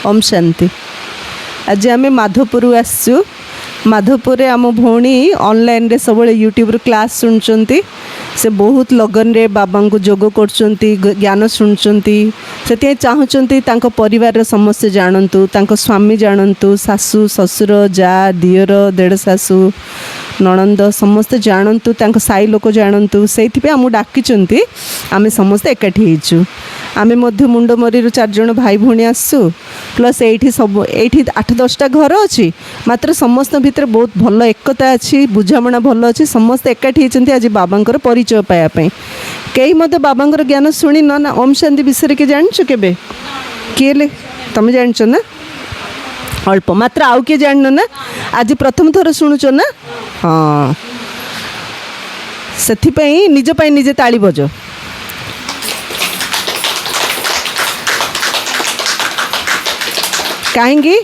ओम शांति। आज आम माधवपुर आसचु। माधवपुर आम भौणी ऑनलाइन रे सब यूट्यूब क्लास शुणुंट से बहुत लगन रे बाबा को जोग कर ज्ञान शुणुंट से चाहूँगी परिवार समस्ते जानतु स्वामी जानतु सासू ससुर जा दियर देढ़ सासू नणंद समस्ते जानतु साई लोक जानतु से आमको डाकी आम समस्ते एकाठी होइछु। आमे मध्य मुंडमरी 4 जण भाई भौणी आसु प्लस एठी सब एठी 8-10टा घर अच्छी मात्र समस्त भितर बहुत भल एकता अच्छी बुझामणा भल अच्छी समस्ते एकाठी होइछन्ति आज बाबांकर परिचय पाया पई। कई मते बाबांकर ज्ञान सुनी न ना ओम शांति विषय के जानछु केबे केले तमे जानछ ना अल्प मात्र आउ के जानन ना आज प्रथम थर सुनुछ ना हाँ सेथि पई निज पई निजे ताली बजो। कहीं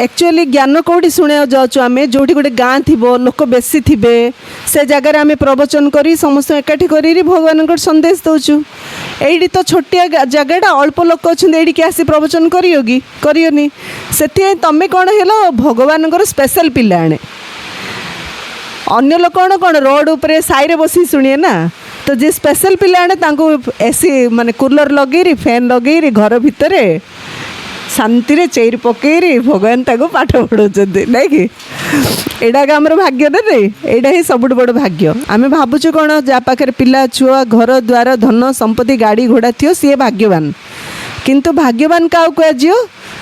एक्चुअली ज्ञान कौटी शुणा जाऊँ आम जो गोटे गाँ थी लोक बेसी थे से जगार आम प्रवचन कर समस्त एकाठी कर भगवान संदेश दौचु। ये तो छोटिया जगहटा अल्प लोक अच्छा ये आसी प्रवचन करी करनी से तुम्हें कौन है भगवान स्पेशल पिला आने अन्य लोक कौन रोड उपरे साई बसी शुणे ना तो जी स्पेशल पिला आने एसी माने कूलर लगे फैन लगे घर भितर शांति रे चेयर पकईरी भगवान ताको पाठ पढ़ाऊँ ना कि यहाँ आमर भाग्य ना नहीं यहाँ ही सब बड़ भाग्य। आम भावुँ कौन जहाँ पाखे पिला छुआ घर द्वार धन संपत्ति गाड़ी घोड़ा थी सी भाग्यवान किंतु भाग्यवान क्या कह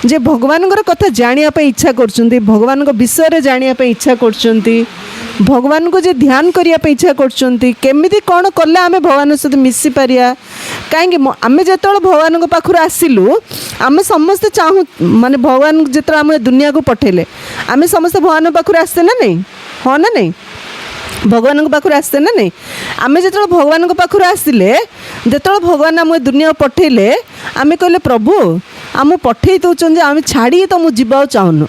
जे भगवान कथा जानापी इच्छा कर भगवान विषय जानापी इच्छा कर भगवान को जे ध्यान करने इच्छा करमी कौन कले आम भगवान सहित मिसी पारिया कहीं आम जो भगवान पाखु आसिलु आम समस्ते चाहूँ माने भगवान जो आम दुनिया को पठेले आम समस्ते भगवान पाखु आसते ना नहीं हाँ ना नहीं भगवान पाखु आसते ना नहीं आम जो भगवान पाखु आसिले जो भगवान आम दुनिया पठेले आम कहले प्रभु आम पठे दौरान आम छाड़ी तो मुझे जावा चाहूनु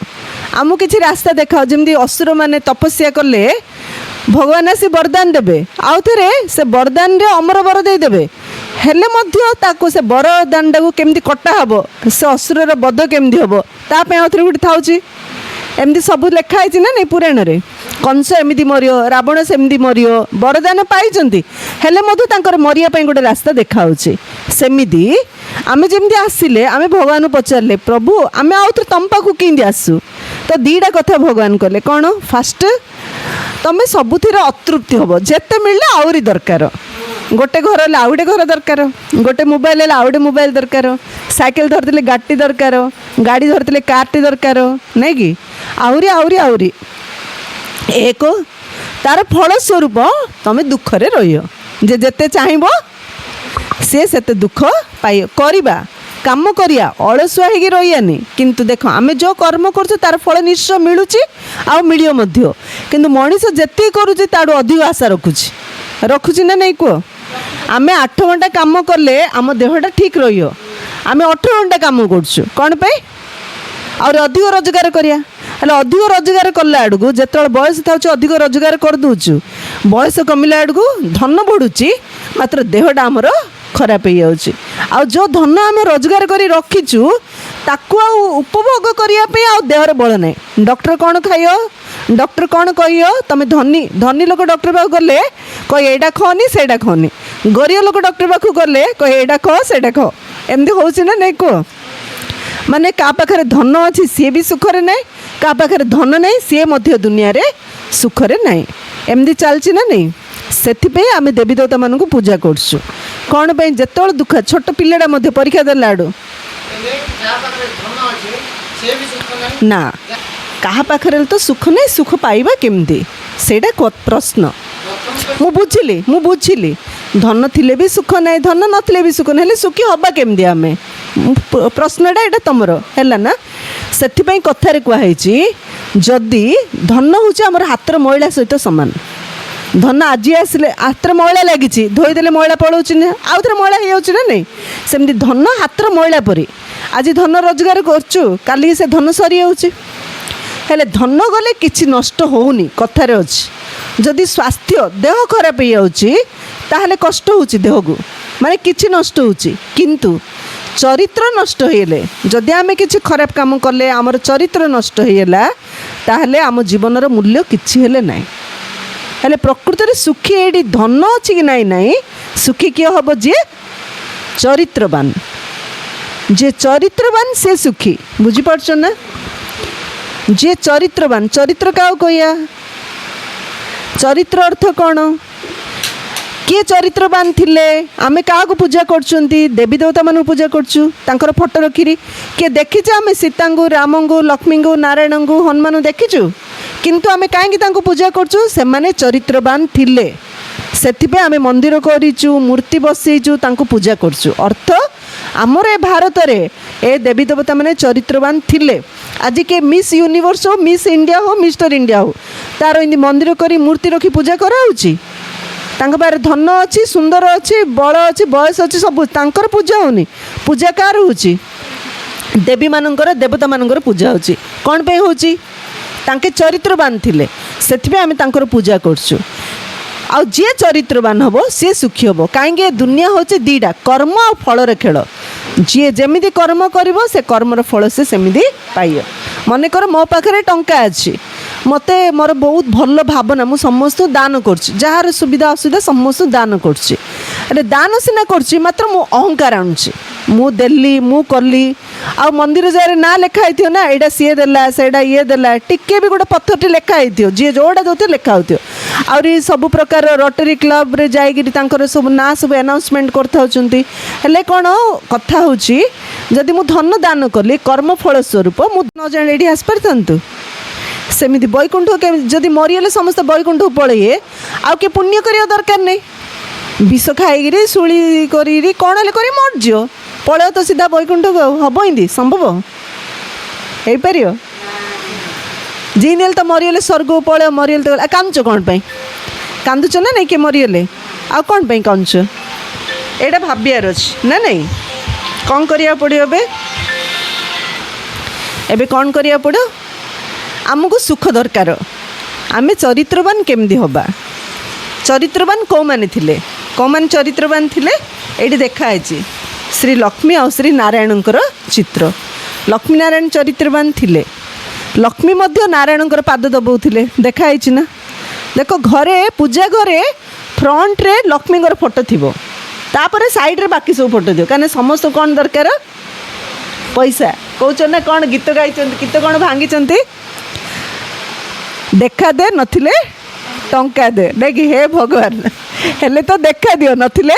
आमको किसी रास्ता देखाओ जमी असुर मैंने तपस्या कले भगवान आसी वरदान देवे आउ थे से वरदान रे अमर वर देदेवे हेले मध्य ताको से वरदान टाक केमती कटा हम से असुर बध केमती हम ताप आउ थे गोटे थाउची एमती सब लिखाई ना नहीं पुराण रे कंस एमती मरियो रावण सेमती मरियो वरदान पाई हेले मध्य मरिया गोटे रास्ता देखाऊँचे सेमती आमे जमी आसिले आमे भगवान पचारे प्रभु आमे आउ थे तुम पाखु कि आसु तो दीटा कथा भगवान कले कौन फास्ट तुम्हें सबुथिर अतृप्ति हम जिते मिलले आहरी दरकार गोटे घर आउ गोटे घर दरकार गोटे मोबाइल आउ गोटे मोबाइल दरकार साइकेल धरते गाड़ी दरकार गाड़ी धरते कारटी दरकार नहीं कि आहरी आहरी आहरी एक तार फल स्वरूप तुम्हें दुखरे रही जेते चाहब सी से दुख पाइ करवा काम करिया अलसुआ हो रही किंतु देख आम जो कर्म कर तार फल निश्चय मिलूँ आ मिलियो मध्य किंतु मनीष जेती करुँच ताड़ू अधिक आशा रखुची ना नहीं कह आम 8 घंटा काम कले आम देहटा ठीक रही आम 18 घंटा काम करुँ कौन पे और अधिक रोजगार करिया अधिक रोजगार कला आड़ू जो बयस था अधिक रोजगार कर दूचु बयस कमिला आड़ू धन बढ़ुची मात्र देहटा आमर खराब हो जाऊँगी आ जो धन आम रोजगार कर रखीचु ताकू उपभोग करने देहर बल ना डॉक्टर कौन खाइयो डॉक्टर कौन कहियो तुम धनी धनी लोक डॉक्टर पाक गले कह एटा खनी सेटा खनी गरीब लोक डॉक्टर पाक गले कह एटा ख सेटा ख एमती हो नहीं कह माने का पाखे धन अच्छी सी भी सुखरे ना का पाखे धन नहीं सी दुनिया रे सुखरे ना एमती चलती ना नहीं से आम देवी देवता मान पूजा करसु कौन पे जिते दुख छोट पिलाटा परीक्षा देला आड़ू ना क्या पाखे तो सुख नहीं सुख पाइबा केमती सेटा प्रश्न मु बुझिली धन थिले भी सुख नहीं धन नथिले भी सुख नहीं सुखी हवा केमती आम प्रश्नटा यहाँ तुम है ना से कथार कहुई जदि धन हूँ आमर हाथर मैला सहित सामान धन आज आसिले हाथ मैला लगी धोईदे मैला पड़ोची ना आउ थे मैला हो ना नहीं सेमती धन हाथर मैला परी आज धन रोजगार करचु काली से धन सरी हेले धन गले किसी नष्ट होनी कथार अच्छी जदि स्वास्थ्य देह खराब हो जाऊँगी ताहले कष्ट होची देह को माने किछि नष्ट होची किंतु चरित्र नष्ट होइले जदि आमे किछि खराब काम कले आमर चरित्र नष्ट होइला ताहले आम जीवनर मूल्य किछि हेले नाही हेले प्रकृति रे सुखी एडी धन अछि कि नाही नाही सुखी किए हबो जे चरित्रवान जे चरित्रवान से सुखी बुझी पारछन ना जे चरित्रवान चरित्र काउ कहया चरित्र अर्थ कौन किए चरित्रवान थिले आमे क्या पूजा करछंती देवी देवता मान पूजा करछु तांकर फोटो रखिरी किए देखिचे आमे सीता को राम को लक्ष्मी को नारायण को हनुमान देखिछु किंतु आमे काहेकि तांको पूजा करछु से माने चरित्रवान थिले सेथिबे आमे मंदिर करिछु मूर्ति बसैछु तांको पूजा करछु अर्थ आमर ए भारत रे ए देवी देवता माने चरित्रवान थिले आज के मिस यूनिवर्स हो मिस इंडिया हो मिस्टर इंडिया हो तार इndi मंदिर करी मूर्ति रखी पूजा कराउछि तांक बारे धन अच्छी सुंदर अच्छी बल अच्छी बयस अच्छी सब तांकर पूजा होनी पूजा कार होची देवी मानकर देवता मानकर पूजा होची कौन पे होची तांके चरित्रवान थिले सेथिबे आमे तांकर पूजा करछु आ जे चरित्रवान हबो से सुखी हबो काहेकि दुनिया होची दीडा कर्म आ फलर खेल जी जेमिति कर्म करिवो से कर्मर फल से सेमिति पाइयो मने कर मो पाखरे टंका अछि मते मोर बहुत भल भावना मु समस्त दान करछि जार सुविधा असुविधा समस्त दान करछि अरे दान सिना करछि मात्र मु अहंकार आनुछि मु देली मु करली आ मंदिर जारे ना लेखा आइथियो ना एडा सीए देला सेडा ये देला टिके भी गोटे पत्थरटी लेखा आइथियो जे जोडा दोते लेखा होथियो आउरी सब प्रकार रोटरी क्लब रे जाइगिरी तांकर सब ना सब अनाउंसमेंट करथा होचंती हेले कोन कथा होची जदि मु धन दान करली कर्म फल स्वरूप मु न जाने एडी आस परथंतु सेमिति बैकुंठ के जदि मरियले समस्त बैकुंठ पळेये आ के पुण्य करिया दरकार नै विष खाइगिरी सुली करी कौन हेल्ले करी मर्जियो पलय तो सीधा बैकुंठ हम इंदी संभव हो पार जी नेल तो मरीगले स्वर्ग पलय मरीगले तो कांदुच कौन पाई कांदुच ना नहीं किए मरीगले आ कौन पाई कांदुच एटा भाबियार अच्छे ना नहीं कौन करिया पड़ियो एबे कौन करिया पड़ो आमको सुख दरकार आमे चरित्रवान केमदी होबा चरित्रवान कौ माने थिले कौ माने चरित्रवान थिले एटी देखाई श्री लक्ष्मी और श्री नारायणकर चित्र लक्ष्मी नारायण चरित्रवान थिले लक्ष्मी मध्य नारायणकर पाद दबाउथिले देखाई ना देखो घरे पूजा घरे फ्रंट रे लक्ष्मीकर फोटो थिबो तापर साइड रे बाकी सब फोटो दियो कारण समस्त कौन दरकार पैसा कहउछ ना कौन गीत गाई गीत कौन भांगी देखा दे नथिले टंका दे देखी हे भगवान हेले तो देखा दियो नथिले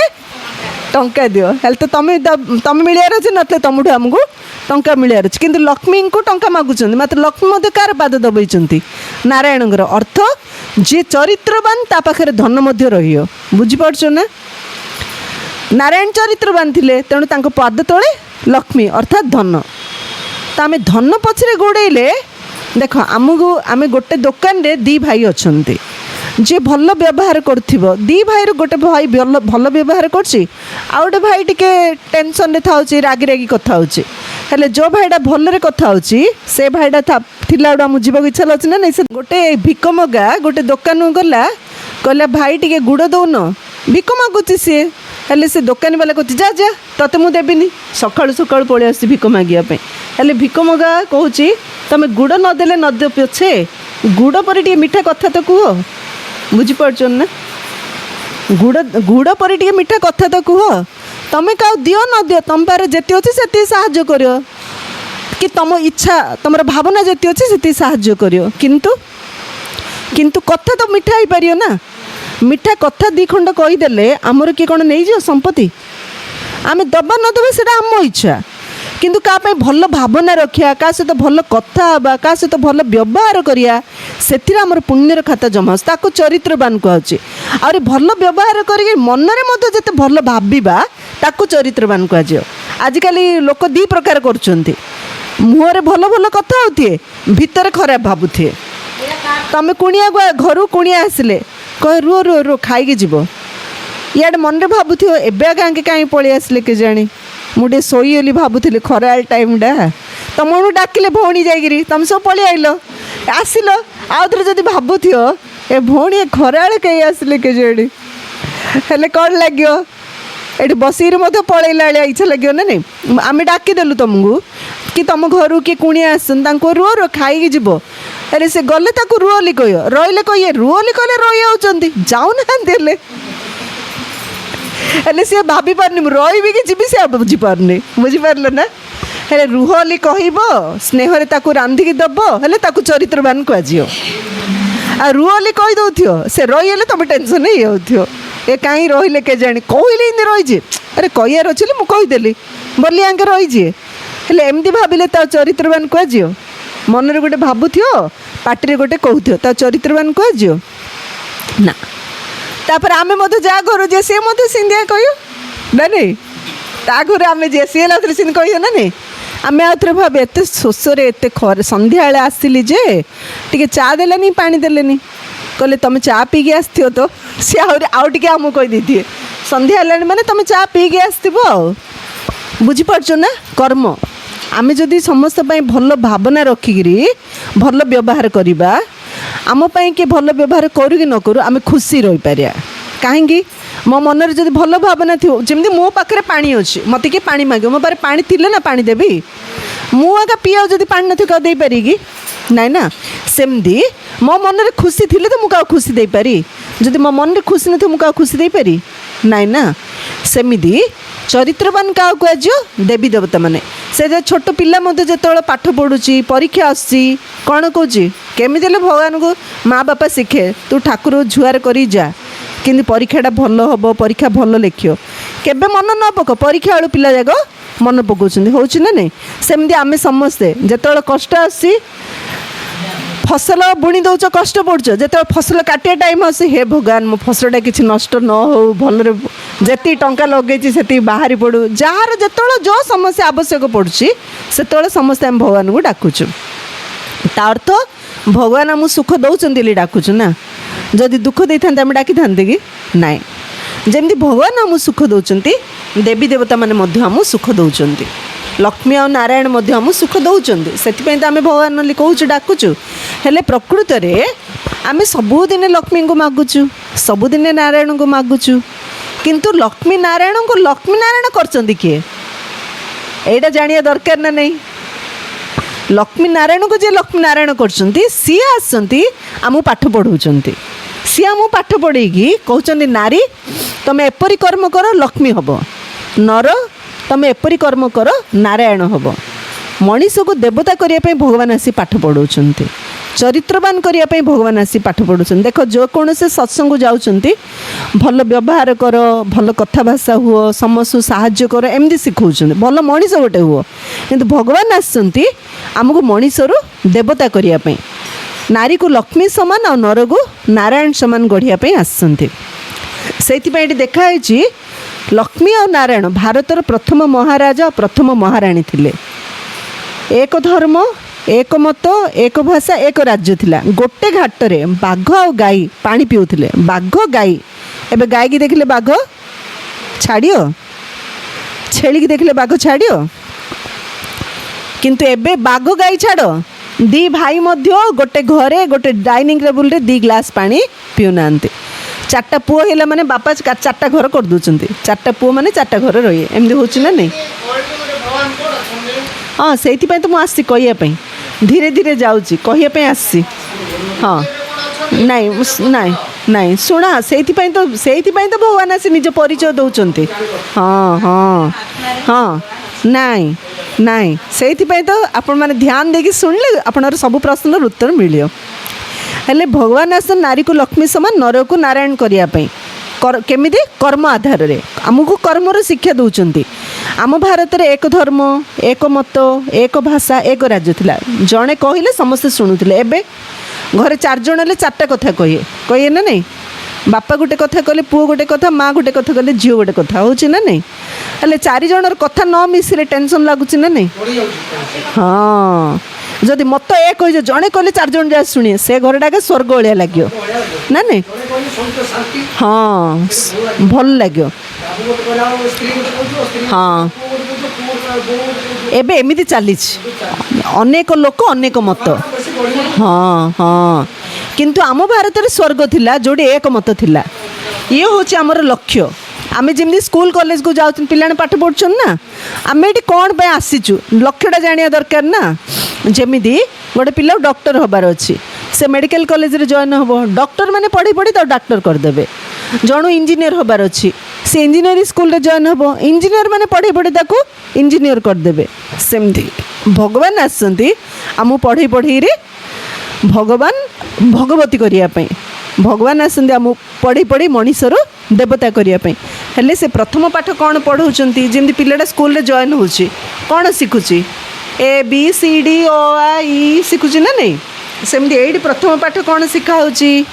टंका दियो हेले तो तमे मिलियार अछि नथले तमुठु हमकु टंका मिलियार अछि किंतु लक्ष्मी को टंका मागुछन्ती मात्र लक्ष्मी मध्य कार पाद दबैछन्ती नारायणଙ୍କର अर्थ जे चरित्रवान ता पाखरे धन मध्य रहियो बुझी पड़छो ना नारायण चरित्रवान थिले तेणु तांको पाद तळे लक्ष्मी अर्थात धन तो आमे धन पछरे गोड़ेले देख आमको आम गोटे दुकान रे दी भाई अच्छे जे भल व्यवहार करथिबो दी भाई गोटे भाई भल व्यवहार करछि आ गोटे भाई टिके टेंशन रे थाउछि रागी रागी कथा होछि हेले जो भाईटा भलरे कथा होछि से भाईटा थिला मु जीवक इच्छा अछि ना नहीं से गोटे भिक मगा गोटे दुकान गला कहला भाई टिके गुड़ दौन भिक मागुछि सी हेले से दुकानी वाला कहछि जा जा तते मु देबिनी सकाळु सकाळु पळे आसी भिक मागिया पे हेले भिक मगा कहछि तमे गुड़ न देले न दे पछे गुड़ पर टिके मीठा कथा तो कह बुझी पारछन ना गुड़ गुड़ पर टिके मीठा कथा तो कह तमे का दियो न दियो तम पारे जेति अछि सेति सहाय्य करियो कि तम इच्छा तमर भावना जेति अछि सेति सहाय्य करियो किंतु कथा तो मीठा ही पारियो ना मीठा कथा दी खंड कही देले आमर किए कौन नहीं जो संपत्ति आम दबा न दबा से आम इच्छा किंतु का भल भावना रखिया का सहित भल कथा हवा का सहित भल व्यवहार करिया सेथिरे आमर पुण्यर खाता जमा ताको चरित्रवान कहछि और भल व्यवहार करिके मनरे मध्य जते भल भाबिबा ताको चरित्रवान कहजियो आजिकल लोक दी प्रकार करछन्ती मुहरे भल भल कथा होथिए भितर खराब भाबुथिए तमे कुणिया घर कुणिया आसिले कह रो रो रो खाई जीव इे मन में भावुथिव एवं गाँके कहीं पलि आसिले के जानी मुझे शोली भावुली खराल टाइमटा तुम डाकिले भौणी जाइरी तुम सब पलि आइल आसिल आउ थे जब भावुथिव ए भौणी खराल कहीं आसिले के जानी हेले कौन लगे ଏଠି ବସିକିରି ମଧ୍ୟ ପଳେଇଲା ଭଳିଆ ଇଚ୍ଛା ଲାଗିବ ନା ନାଇଁ। ଆମେ ଡାକିଦେଲୁ ତୁମକୁ କି ତୁମ ଘରୁ କିଏ କୁଣିଆ ଆସୁଛନ୍ତି ତାଙ୍କୁ ରୁହ ରୁହ ଖାଇକି ଯିବ, ଆରେ ସେ ଗଲେ ତାକୁ ରୁହଲି କହିବ, ରହିଲେ କହିବେ ରୁହଲି କହିଲେ ରହିଯାଉଛନ୍ତି ଯାଉନାହାନ୍ତି। ହେଲେ ସିଏ ଭାବିପାରୁନି ମୁଁ ରହିବି କି ଯିବି, ସେ ବୁଝିପାରୁନି। ବୁଝିପାରିଲ ନା? ହେଲେ ରୁହଲି କହିବ, ସ୍ନେହରେ ତାକୁ ରାନ୍ଧିକି ଦେବ, ହେଲେ ତାକୁ ଚରିତ୍ରବାନ କୁହାଯିବ। ଆଉ ରୁହଲି କହିଦେଉଥିବ, ସେ ରହିଗଲେ ତୁମେ ଟେନସନ୍ ହେଇଯାଉଥିବ, ଏ କାହିଁ ରହିଲେ କେଜାଣି, କହିଲେ ଏମିତି ରହିଛି, ଆରେ କହିବାର ଅଛି ମୁଁ କହିଦେଲି ବୋଲି ଆଙ୍କେ ରହିଛି। ହେଲେ ଏମିତି ଭାବିଲେ ତା ଚରିତ୍ରବାନ କୁହାଯିବ? ମନରେ ଗୋଟେ ଭାବୁଥିବ, ପାଟିରେ ଗୋଟେ କହୁଥିବ, ତା ଚରିତ୍ରବାନ କୁହାଯିବ ନା। ତାପରେ ଆମେ ମଧ୍ୟ ଯାହା ଘରୁ ଯିଏ ସିଏ ମଧ୍ୟ ସିନ୍ଧିଆ କହିବ ନା ନାଇଁ, ତା ଘରେ ଆମେ ଯିଏ ସିଏ ହେଲା ସେମିତି କହିବ ନା ନାଇଁ। ଆମେ ଆଉ ଥରେ ଭାବେ ଏତେ ଶୋଷରେ ଏତେ ଖରା, ସନ୍ଧ୍ୟାବେଳେ ଆସିଲି ଯେ ଟିକେ ଚା ଦେଲେନି ପାଣି ଦେଲେନି, କହିଲେ ତୁମେ ଚା ପିଇକି ଆସିଥିବ ତ, ସିଏ ଆହୁରି ଆଉ ଟିକେ ଆମକୁ କହିଦେଇଥିବେ ସନ୍ଧ୍ୟା ହେଲାଣି ମାନେ ତୁମେ ଚା ପିଇକି ଆସିଥିବ ଆଉ। ବୁଝିପାରୁଛ ନା? କର୍ମ। ଆମେ ଯଦି ସମସ୍ତ ପାଇଁ ଭଲ ଭାବନା ରଖିକିରି ଭଲ ବ୍ୟବହାର କରିବା, ଆମ ପାଇଁ କିଏ ଭଲ ବ୍ୟବହାର କରୁ କି ନ କରୁ ଆମେ ଖୁସି ରହିପାରିବା। କାହିଁକି? ମୋ ମନରେ ଯଦି ଭଲ ଭାବନା ଥିବ, ଯେମିତି ମୋ ପାଖରେ ପାଣି ଅଛି, ମୋତେ କିଏ ପାଣି ମାଗିବ, ମୋ ପାଖରେ ପାଣି ଥିଲେ ନା ପାଣି ଦେବି, ମୁଁ ଆଗ ପିଇବାକୁ ଯଦି ପାଣି ନଥିବ କାହାକୁ ଦେଇପାରିବି କି? ନାଇଁ ନା। ସେମିତି ମୋ ମନରେ ଖୁସି ଥିଲେ ତ ମୁଁ କାହାକୁ ଖୁସି ଦେଇପାରି, ଯଦି ମୋ ମନରେ ଖୁସି ନଥିବ ମୁଁ କାହାକୁ ଖୁସି ଦେଇପାରି ନାଇଁ ନା। ସେମିତି ଚରିତ୍ରବାନ କାହାକୁ କୁହାଯିବ? ଦେବୀ ଦେବତା ମାନେ। ସେ ଯେ ଛୋଟ ପିଲା ମଧ୍ୟ ଯେତେବେଳେ ପାଠ ପଢ଼ୁଛି, ପରୀକ୍ଷା ଆସୁଛି, କ'ଣ କହୁଛି? କେମିତି ହେଲେ ଭଗବାନଙ୍କୁ ମା ବାପା ଶିଖେ, ତୁ ଠାକୁର ଜୁହାର କରି ଯା, କିନ୍ତୁ ପରୀକ୍ଷାଟା ଭଲ ହେବ, ପରୀକ୍ଷା ଭଲ ଲେଖିବ। କେବେ ମନ ନ ପକାଅ, ପରୀକ୍ଷା ବେଳୁ ପିଲା ଯାକ ମନେ ପକାଉଛନ୍ତି, ହେଉଛି ନା ନାଇଁ? ସେମିତି ଆମେ ସମସ୍ତେ ଯେତେବେଳେ କଷ୍ଟ ଆସୁଛି, ଫସଲ ବୁଣି ଦେଉଛ, କଷ୍ଟ ପଡ଼ୁଛ, ଯେତେବେଳେ ଫସଲ କାଟିବା ଟାଇମ୍ ଆସୁଛି, ହେ ଭଗବାନ ମୋ ଫସଲଟା କିଛି ନଷ୍ଟ ନ ହେଉ, ଭଲରେ ଯେତିକି ଟଙ୍କା ଲଗେଇଛି ସେତିକି ବାହାରି ପଡ଼ୁ, ଯାହାର ଯେତେବେଳେ ଯେଉଁ ସମସ୍ୟା ଆବଶ୍ୟକ ପଡ଼ୁଛି ସେତେବେଳେ ସମସ୍ତେ ଆମେ ଭଗବାନଙ୍କୁ ଡାକୁଛୁ। ତା ଅର୍ଥ ଭଗବାନ ଆମକୁ ସୁଖ ଦେଉଛନ୍ତି ବୋଲି ଡାକୁଛୁ ନା। ଯଦି ଦୁଃଖ ଦେଇଥାନ୍ତେ ଆମେ ଡାକିଥାନ୍ତେ କି? ନାଇଁ। ଯେମିତି ଭଗବାନ ଆମକୁ ସୁଖ ଦେଉଛନ୍ତି, ଦେବୀ ଦେବତାମାନେ ମଧ୍ୟ ଆମକୁ ସୁଖ ଦେଉଛନ୍ତି। ଲକ୍ଷ୍ମୀ ଆଉ ନାରାୟଣ ମଧ୍ୟ ଆମକୁ ସୁଖ ଦେଉଛନ୍ତି, ସେଥିପାଇଁ ତ ଆମେ ଭଗବାନ ବୋଲି କହୁଛୁ, ଡାକୁଛୁ। ହେଲେ ପ୍ରକୃତରେ ଆମେ ସବୁଦିନେ ଲକ୍ଷ୍ମୀଙ୍କୁ ମାଗୁଛୁ, ସବୁଦିନେ ନାରାୟଣଙ୍କୁ ମାଗୁଛୁ, କିନ୍ତୁ ଲକ୍ଷ୍ମୀ ନାରାୟଣଙ୍କୁ ଲକ୍ଷ୍ମୀ ନାରାୟଣ କରିଛନ୍ତି କିଏ? ଏଇଟା ଜାଣିବା ଦରକାର ନା ନାହିଁ। ଲକ୍ଷ୍ମୀ ନାରାୟଣଙ୍କୁ ଯିଏ ଲକ୍ଷ୍ମୀ ନାରାୟଣ କରୁଛନ୍ତି, ସିଏ ଆସୁଛନ୍ତି ଆମକୁ ପାଠ ପଢ଼ାଉଛନ୍ତି। ସିଏ ଆମକୁ ପାଠ ପଢ଼େଇକି କହୁଛନ୍ତି, ନାରୀ ତୁମେ ଏପରି କର୍ମ କର ଲକ୍ଷ୍ମୀ ହେବ, ନର ତୁମେ ଏପରି କର୍ମ କର ନାରାୟଣ ହେବ। ମଣିଷକୁ ଦେବତା କରିବା ପାଇଁ ଭଗବାନ ଆସି ପାଠ ପଢ଼ାଉଛନ୍ତି, ଚରିତ୍ରବାନ କରିବା ପାଇଁ ଭଗବାନ ଆସି ପାଠ ପଢ଼ାଉଛନ୍ତି। ଦେଖ, ଯେକୌଣସି ସତ୍ସଙ୍ଗକୁ ଯାଉଛନ୍ତି, ଭଲ ବ୍ୟବହାର କର, ଭଲ କଥାଭାଷା ହୁଅ, ସମସ୍ତଙ୍କୁ ସାହାଯ୍ୟ କର, ଏମିତି ଶିଖାଉଛନ୍ତି, ଭଲ ମଣିଷ ଗୋଟେ ହୁଅ। କିନ୍ତୁ ଭଗବାନ ଆସିଛନ୍ତି ଆମକୁ ମଣିଷରୁ ଦେବତା କରିବା ପାଇଁ, ନାରୀକୁ ଲକ୍ଷ୍ମୀ ସମାନ ଆଉ ନରକୁ ନାରାୟଣ ସମାନ ଗଢ଼ିବା ପାଇଁ ଆସିଛନ୍ତି। ସେଇଥିପାଇଁ ଏଠି ଦେଖାହେଇଛି ଲକ୍ଷ୍ମୀ ଆଉ ନାରାୟଣ ଭାରତର ପ୍ରଥମ ମହାରାଜା ଆଉ ପ୍ରଥମ ମହାରାଣୀ ଥିଲେ। ଏକ ଧର୍ମ, ଏକ ମତ, ଏକ ଭାଷା, ଏକ ରାଜ୍ୟ ଥିଲା। ଗୋଟେ ଘାଟରେ ବାଘ ଆଉ ଗାଈ ପାଣି ପିଉଥିଲେ, ବାଘ ଗାଈ। ଏବେ ଗାଈକି ଦେଖିଲେ ବାଘ ଛାଡ଼ିବ, ଛେଳିକି ଦେଖିଲେ ବାଘ ଛାଡ଼ିବ? କିନ୍ତୁ ଏବେ ବାଘ ଗାଈ ଛାଡ଼, ଦି ଭାଇ ମଧ୍ୟ ଗୋଟେ ଘରେ ଗୋଟେ ଡାଇନିଂ ଟେବୁଲରେ 2 ଗ୍ଲାସ୍ ପାଣି ପିଉନାହାନ୍ତି। 4ଟା ପୁଅ ହେଲା ମାନେ ବାପା 4ଟା ଘର କରିଦେଉଛନ୍ତି, 4ଟା ପୁଅ ମାନେ 4ଟା ଘର ରହିବେ, ଏମିତି ହେଉଛି ନା ନାଇଁ? ହଁ, ସେଇଥିପାଇଁ ତ ମୁଁ ଆସିଛି କହିବା ପାଇଁ, ଧୀରେ ଧୀରେ ଯାଉଛି କହିବା ପାଇଁ ଆସିଛି। ହଁ, ନାଇଁ ନାଇଁ ନାଇଁ ଶୁଣ, ସେଇଥିପାଇଁ ତ ଭଗବାନ ଆସି ନିଜ ପରିଚୟ ଦେଉଛନ୍ତି। ହଁ ହଁ ହଁ, ନାଇଁ ନାଇଁ, ସେଇଥିପାଇଁ ତ ଆପଣମାନେ ଧ୍ୟାନ ଦେଇକି ଶୁଣିଲେ ଆପଣଙ୍କର ସବୁ ପ୍ରଶ୍ନର ଉତ୍ତର ମିଳିବ। ହେଲେ ଭଗବାନ ଆସନ୍ତି ନାରୀକୁ ଲକ୍ଷ୍ମୀ ସମାନ, ନରକୁ ନାରାୟଣ କରିବା ପାଇଁ। କେମିତି? କର୍ମ ଆଧାରରେ ଆମକୁ କର୍ମର ଶିକ୍ଷା ଦେଉଛନ୍ତି। ଆମ ଭାରତରେ ଏକ ଧର୍ମ, ଏକ ମତ, ଏକ ଭାଷା, ଏକ ରାଜ୍ୟ ଥିଲା। ଜଣେ କହିଲେ ସମସ୍ତେ ଶୁଣୁଥିଲେ। ଏବେ ଘରେ 4 ଜଣ ହେଲେ 4ଟା କଥା କହିବେ ନା ନାଇଁ? ବାପା ଗୋଟେ କଥା କହିଲେ ପୁଅ ଗୋଟେ କଥା, ମା ଗୋଟେ କଥା କହିଲେ ଝିଅ ଗୋଟେ କଥା, ହେଉଛି ନା ନାଇଁ? ହେଲେ 4 ଜଣର କଥା ନ ମିଶିଲେ ଟେନସନ୍ ଲାଗୁଛି ନା ନାଇଁ? ହଁ, ଯଦି ମତ ଏକ କହିଛ, ଜଣେ କହିଲେ 4 ଜଣ ଯାହା ଶୁଣିବେ, ସେ ଘରଟାକେ ସ୍ୱର୍ଗ ଭଳିଆ ଲାଗିବ ନା ନାଇଁ? ହଁ, ଭଲ ଲାଗିବ। ହଁ, ଏବେ ଏମିତି ଚାଲିଛି, ଅନେକ ଲୋକ ଅନେକ ମତ। ହଁ ହଁ, କିନ୍ତୁ ଆମ ଭାରତରେ ସ୍ୱର୍ଗ ଥିଲା ଯେଉଁଠି ଏକ ମତ ଥିଲା। ଇଏ ହେଉଛି ଆମର ଲକ୍ଷ୍ୟ। आमे जमी स्कूल कॉलेज को जाऊँ पिला पाठ पढ़ुन ना आम ये कौन पे आसीचु लक्ष्यटा जाना दरकार ना जमी गोटे पिला डॉक्टर हबार अच्छी से मेडिकल कॉलेज रे जॉइन हम डॉक्टर माने पढ़ी पढ़ी तो डॉक्टर करदे जणु इंजीनियर हबार अच्छी से इंजीनियरिंग स्कूल रे जॉइन हम इंजीनियर माने पढ़ी पढ़ी ताको इंजीनियर करदे सेमती भगवान आसती आम पढ़ी पढ़ी रे भगवान भगवती करने भगवान आसती आम पढ़ी पढ़ी मनीषर देवता करने हेले से प्रथम पाठ कौन पढ़ाऊँच जमी पिलाटा स्कूल रे जॉइन होची कौन शिखुची A B C D O आ ई शिखुची ना नहीं सेमती एडी प्रथम पाठ कौन शिखा होची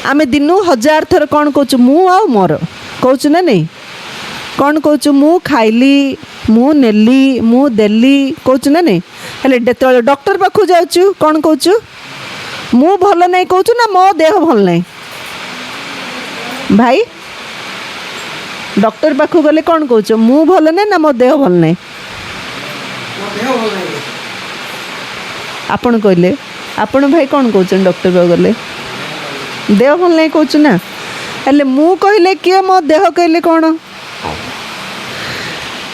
आम दिनू 1000 थर कौन कहूँ मु आ मोर कहूँ ना नहीं कौन कहूँ मु खाइली मु नेली मु देली कहूँ ना नहीं हेले जो डॉक्टर पाखु जाऊँ कौन कहूँ मु भल नहीं कहूँ ना मो देह भल नहीं भाई डॉक्टर पाखु गले कौन कहूँ मु भल नहीं ना मो देह भल नहीं आपण कहले आपण भाई कौन कहते डॉक्टर पाख गले देह भल नहीं कहूँ ना हेले मु कहले किए मो देह कहले कौन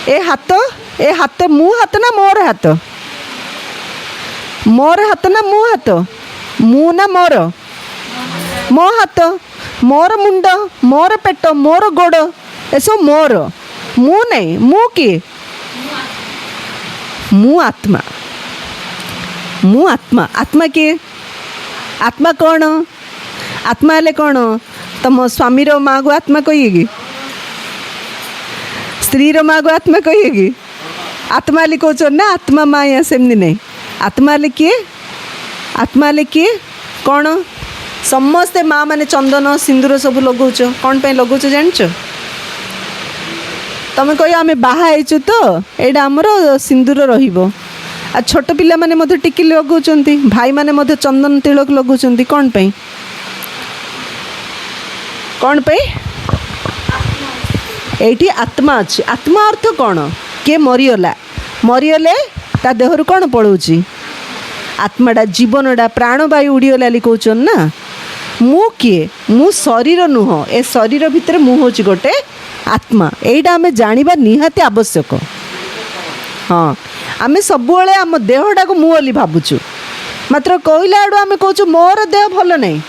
ए हाथ मु हाथ ना मोर हाथ ना मु हाथ मु ना मोर मो हाथ मोर मुंड मोर पेट मोर गोड़ एसब मोर मु नहीं मु किए मु आत्मा आत्मा किए आत्मा कौन आत्मा हेले कौन तुम स्वामी रो माँ को आत्मा कहिए स्त्री रो माँ को आत्मा कहिए आत्मा हेले कौच ना आत्मा माँ या सेमती नहीं आत्मा हेले किए कौन समस्ते माँ माने चंदन सिंदूर सब लगौच कौन पे लगौच जानिच तुम कह आम बाहु तो यहाँ आमर सिंदूर रहिबो आ छोट पिला माने मधे टिकी लगौचंती भाई माने मधे चंदन तिलक लगौचंती कौन पे एठी आत्मा अच्छी आत्मा अर्थ कौन किए मरीगले ता देहरु कौन पड़ोची आत्माटा जीवनटा प्राणवायु उड़ीगला कहउछन ना मु किए मु शरीर नुह ए शरीर भितर मु होची गोटे आत्मा एटा आमे जानिबा निहाती आवश्यक हाँ आमे सबुबले आम देहटा को मु बोली भावुछु मात्र कहला आड़ू आमे कहूँ मोर देह भल नहीं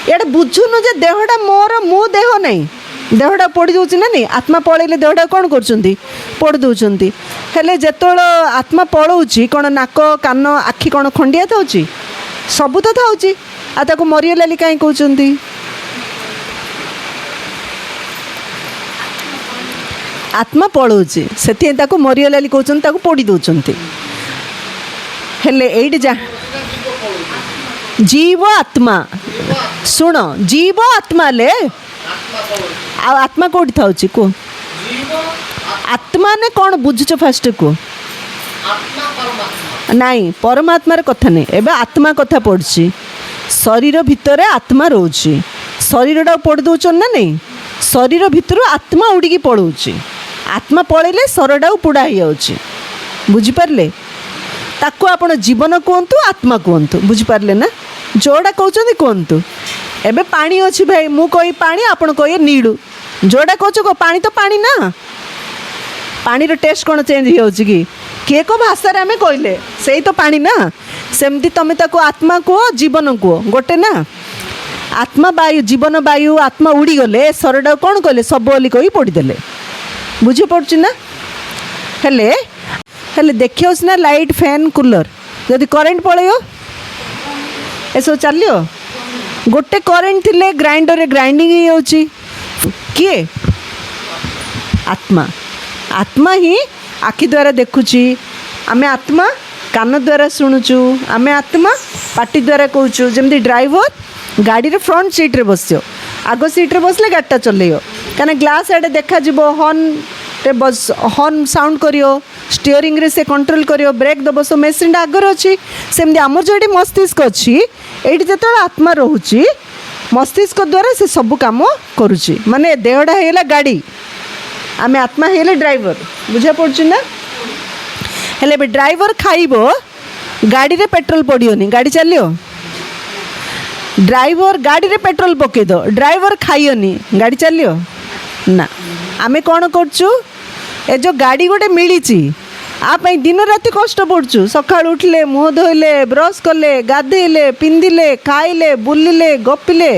ये बुझुनु जे देहटा मोर मु देह नहीं देहटा पोड़ी दूसरी ना नहीं आत्मा पलैले देहटा कौन कर पोड़ दौरान हेले जेतोल आत्मा पलाऊँच कौन नाक कान आखि कौन खंडिया था सबू तो था आ मरीगला कहीं कहते आत्मा पलाऊँच से मरीगला कहते पोड़ी दौरान हेले एट जा जीव आत्मा शुण जीव आत्मा ले आत्मा कौटी था कह आत्मा ने कौन बुझुच फास्ट को नाई परमात्मार कथा नहीं एबे आत्मा कथा पड़ी शरीर भितर आत्मा रोची शरीरटा पोड़ दौन ना नहीं शरीर भितर आत्मा उड़ी पलाऊँच आत्मा पलैले शरीरटा पोड़ा हो बुझिपारे ताको आपण जीवन कहतु आत्मा कहतु बुझिपारे ना जोड़ा कहते कहतु एबे पानी अच्छी भाई मु कही पानी आपण कहे नीड़ू जोड़ा कहूँ पानी तो पानी ना पानी रो टेस्ट कौन चेंज हो किए को भाषा आम कहले से तो पानी ना सेमती तुम ताको आत्मा कह जीवन कह गोटे ना आत्मा वायु जीवन वायु आत्मा उड़ी गले शरीर कौन कहले सब बोली कही पोड़ीदे बुझी पड़ुछि ना हेले हेले देखियो ना लाइट फैन कूलर जदि करेन्ट पलैयो एसब चलियो गोटे करेन्ट थिले ग्राइंडर ग्राइंडिंग हो किए आत्मा आत्मा ही आखि द्वारा देखुची आमे आत्मा कान द्वारा शुणुचु आमे आत्मा पाटी द्वारा कहूँ जमी ड्राइवर गाड़ी रे फ्रंट सीट रे बसियो आग सीट रे बसले गाड़ीटा चलेयो कहीं ग्लास आड़े देखा हॉर्न रे बस हॉर्न साउंड करियो स्टीयरिंग रे से कंट्रोल करियो ब्रेक दब सो मेसीन आगर अच्छी सेमती आमर जो ये मस्तिष्क अच्छी ये जो आत्मा रोची मस्तिष्क द्वारा से सब कम करुच्ची माने देहटा है गाड़ी आम आत्मा है ड्राइवर बुझा पड़ुछि ना हेले ड्राइवर खाइब गाड़ी रे पेट्रोल पड़ियोनी गाड़ी चलियो ड्राइवर गाड़ी रे पेट्रोल पकईद ड्राइवर खाइयोनी गाड़ी चलियो ନା ଆମେ କ'ଣ କରୁଛୁ ଏ ଯେଉଁ ଗାଡ଼ି ଗୋଟେ ମିଳିଛି ଆ ପାଇଁ ଦିନ ରାତି କଷ୍ଟ ପଡ଼ୁଛୁ ସକାଳୁ ଉଠିଲେ ମୁହଁ ଧୋଇଲେ ବ୍ରସ୍ କଲେ ଗାଧେଇଲେ ପିନ୍ଧିଲେ ଖାଇଲେ ବୁଲିଲେ ଗପିଲେ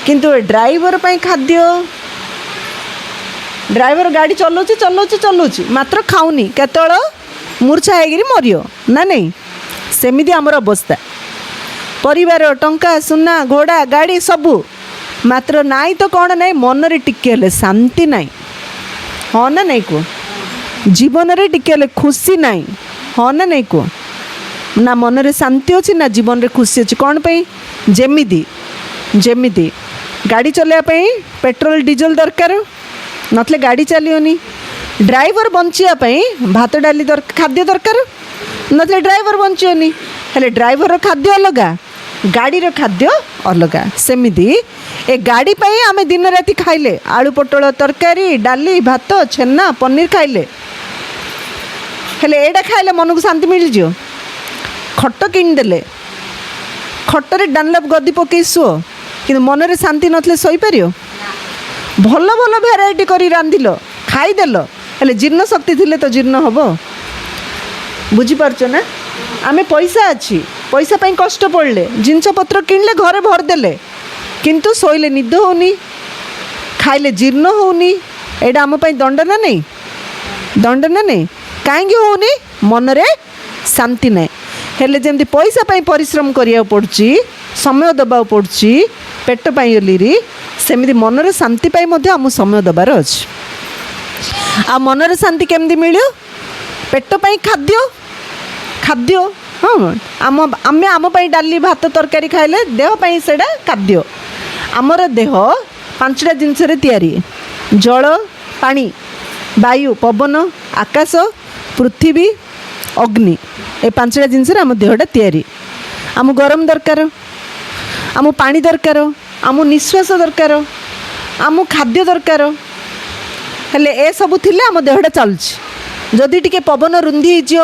କିନ୍ତୁ ଏ ଡ୍ରାଇଭର ପାଇଁ ଖାଦ୍ୟ ଡ୍ରାଇଭର ଗାଡ଼ି ଚଲାଉଛି ମାତ୍ର ଖାଉନି କେତେବେଳେ ମୂର୍ଚ୍ଛା ହେଇକିରି ମରିବ ନା ନାହିଁ ସେମିତି ଆମର ଅବସ୍ଥା ପରିବାର ଟଙ୍କା ସୁନା ଘୋଡ଼ା ଗାଡ଼ି ସବୁ ମାତ୍ର ନାଇଁ ତ କ'ଣ ନାହିଁ ମନରେ ଟିକେ ହେଲେ ଶାନ୍ତି ନାହିଁ ହଁ ନା ନାଇଁ କୁହ ଜୀବନରେ ଟିକେ ହେଲେ ଖୁସି ନାହିଁ ହଁ ନା ନାଇଁ କୁହ ନା ମନରେ ଶାନ୍ତି ଅଛି ନା ଜୀବନରେ ଖୁସି ଅଛି କ'ଣ ପାଇଁ ଯେମିତି ଗାଡ଼ି ଚଲାଇବା ପାଇଁ ପେଟ୍ରୋଲ ଡିଜେଲ ଦରକାର ନଥିଲେ ଗାଡ଼ି ଚାଲିବନି ଡ୍ରାଇଭର ବଞ୍ଚିବା ପାଇଁ ଭାତ ଡାଲି ଖାଦ୍ୟ ଦରକାର ନଥିଲେ ଡ୍ରାଇଭର ବଞ୍ଚିବନି ହେଲେ ଡ୍ରାଇଭରର ଖାଦ୍ୟ ଅଲଗା ଗାଡ଼ିର ଖାଦ୍ୟ ଅଲଗା ସେମିତି ଏ ଗାଡ଼ି ପାଇଁ ଆମେ ଦିନ ରାତି ଖାଇଲେ ଆଳୁ ପୋଟଳ ତରକାରୀ ଡାଲି ଭାତ ଛେନା ପନିର ଖାଇଲେ ହେଲେ ଏଇଟା ଖାଇଲେ ମନକୁ ଶାନ୍ତି ମିଳିଯିବ ଖଟ କିଣିଦେଲେ ଖଟରେ ଡାନଲପ୍ ଗଦି ପକେଇ ଶୁଅ କିନ୍ତୁ ମନରେ ଶାନ୍ତି ନଥିଲେ ଶୋଇପାରିବ ଭଲ ଭଲ ଭେରାଇଟି କରି ରାନ୍ଧିଲ ଖାଇଦେଲ ହେଲେ ଜୀର୍ଣ୍ଣ ଶକ୍ତି ଥିଲେ ତ ଜୀର୍ଣ୍ଣ ହେବ ବୁଝିପାରୁଛ ନା ଆମେ ପଇସା ଅଛି ପଇସା ପାଇଁ କଷ୍ଟ ପଡ଼ିଲେ ଜିନିଷପତ୍ର କିଣିଲେ ଘରେ ଭରିଦେଲେ କିନ୍ତୁ ଶୋଇଲେ ନିଦ ହେଉନି ଖାଇଲେ ଜୀର୍ଣ୍ଣ ହେଉନି ଏଇଟା ଆମ ପାଇଁ ଦଣ୍ଡ ନା ନାହିଁ କାହିଁକି ହେଉନି ମନରେ ଶାନ୍ତି ନାହିଁ ହେଲେ ଯେମିତି ପଇସା ପାଇଁ ପରିଶ୍ରମ କରିବାକୁ ପଡ଼ୁଛି ସମୟ ଦେବାକୁ ପଡ଼ୁଛି ପେଟ ପାଇଁ ବୋଲିରି ସେମିତି ମନର ଶାନ୍ତି ପାଇଁ ମଧ୍ୟ ଆମକୁ ସମୟ ଦେବାର ଅଛି ଆଉ ମନର ଶାନ୍ତି କେମିତି ମିଳିବ ପେଟ ପାଇଁ ଖାଦ୍ୟ ହଁ ଆମେ ଆମ ପାଇଁ ଡାଲି ଭାତ ତରକାରୀ ଖାଇଲେ ଦେହ ପାଇଁ ସେଇଟା ଖାଦ୍ୟ ଆମର ଦେହ 5ଟା ଜିନିଷରେ ତିଆରି ଜଳ ପାଣି ବାୟୁ ପବନ ଆକାଶ ପୃଥିବୀ ଅଗ୍ନି ଏ 5ଟା ଜିନିଷରେ ଆମ ଦେହଟା ତିଆରି ଆମକୁ ଗରମ ଦରକାର ଆମକୁ ପାଣି ଦରକାର ଆମକୁ ନିଶ୍ୱାସ ଦରକାର ଆମକୁ ଖାଦ୍ୟ ଦରକାର ହେଲେ ଏସବୁ ଥିଲେ ଆମ ଦେହଟା ଚାଲୁଛି ଯଦି ଟିକେ ପବନ ରୁନ୍ଧି ହେଇଯିବ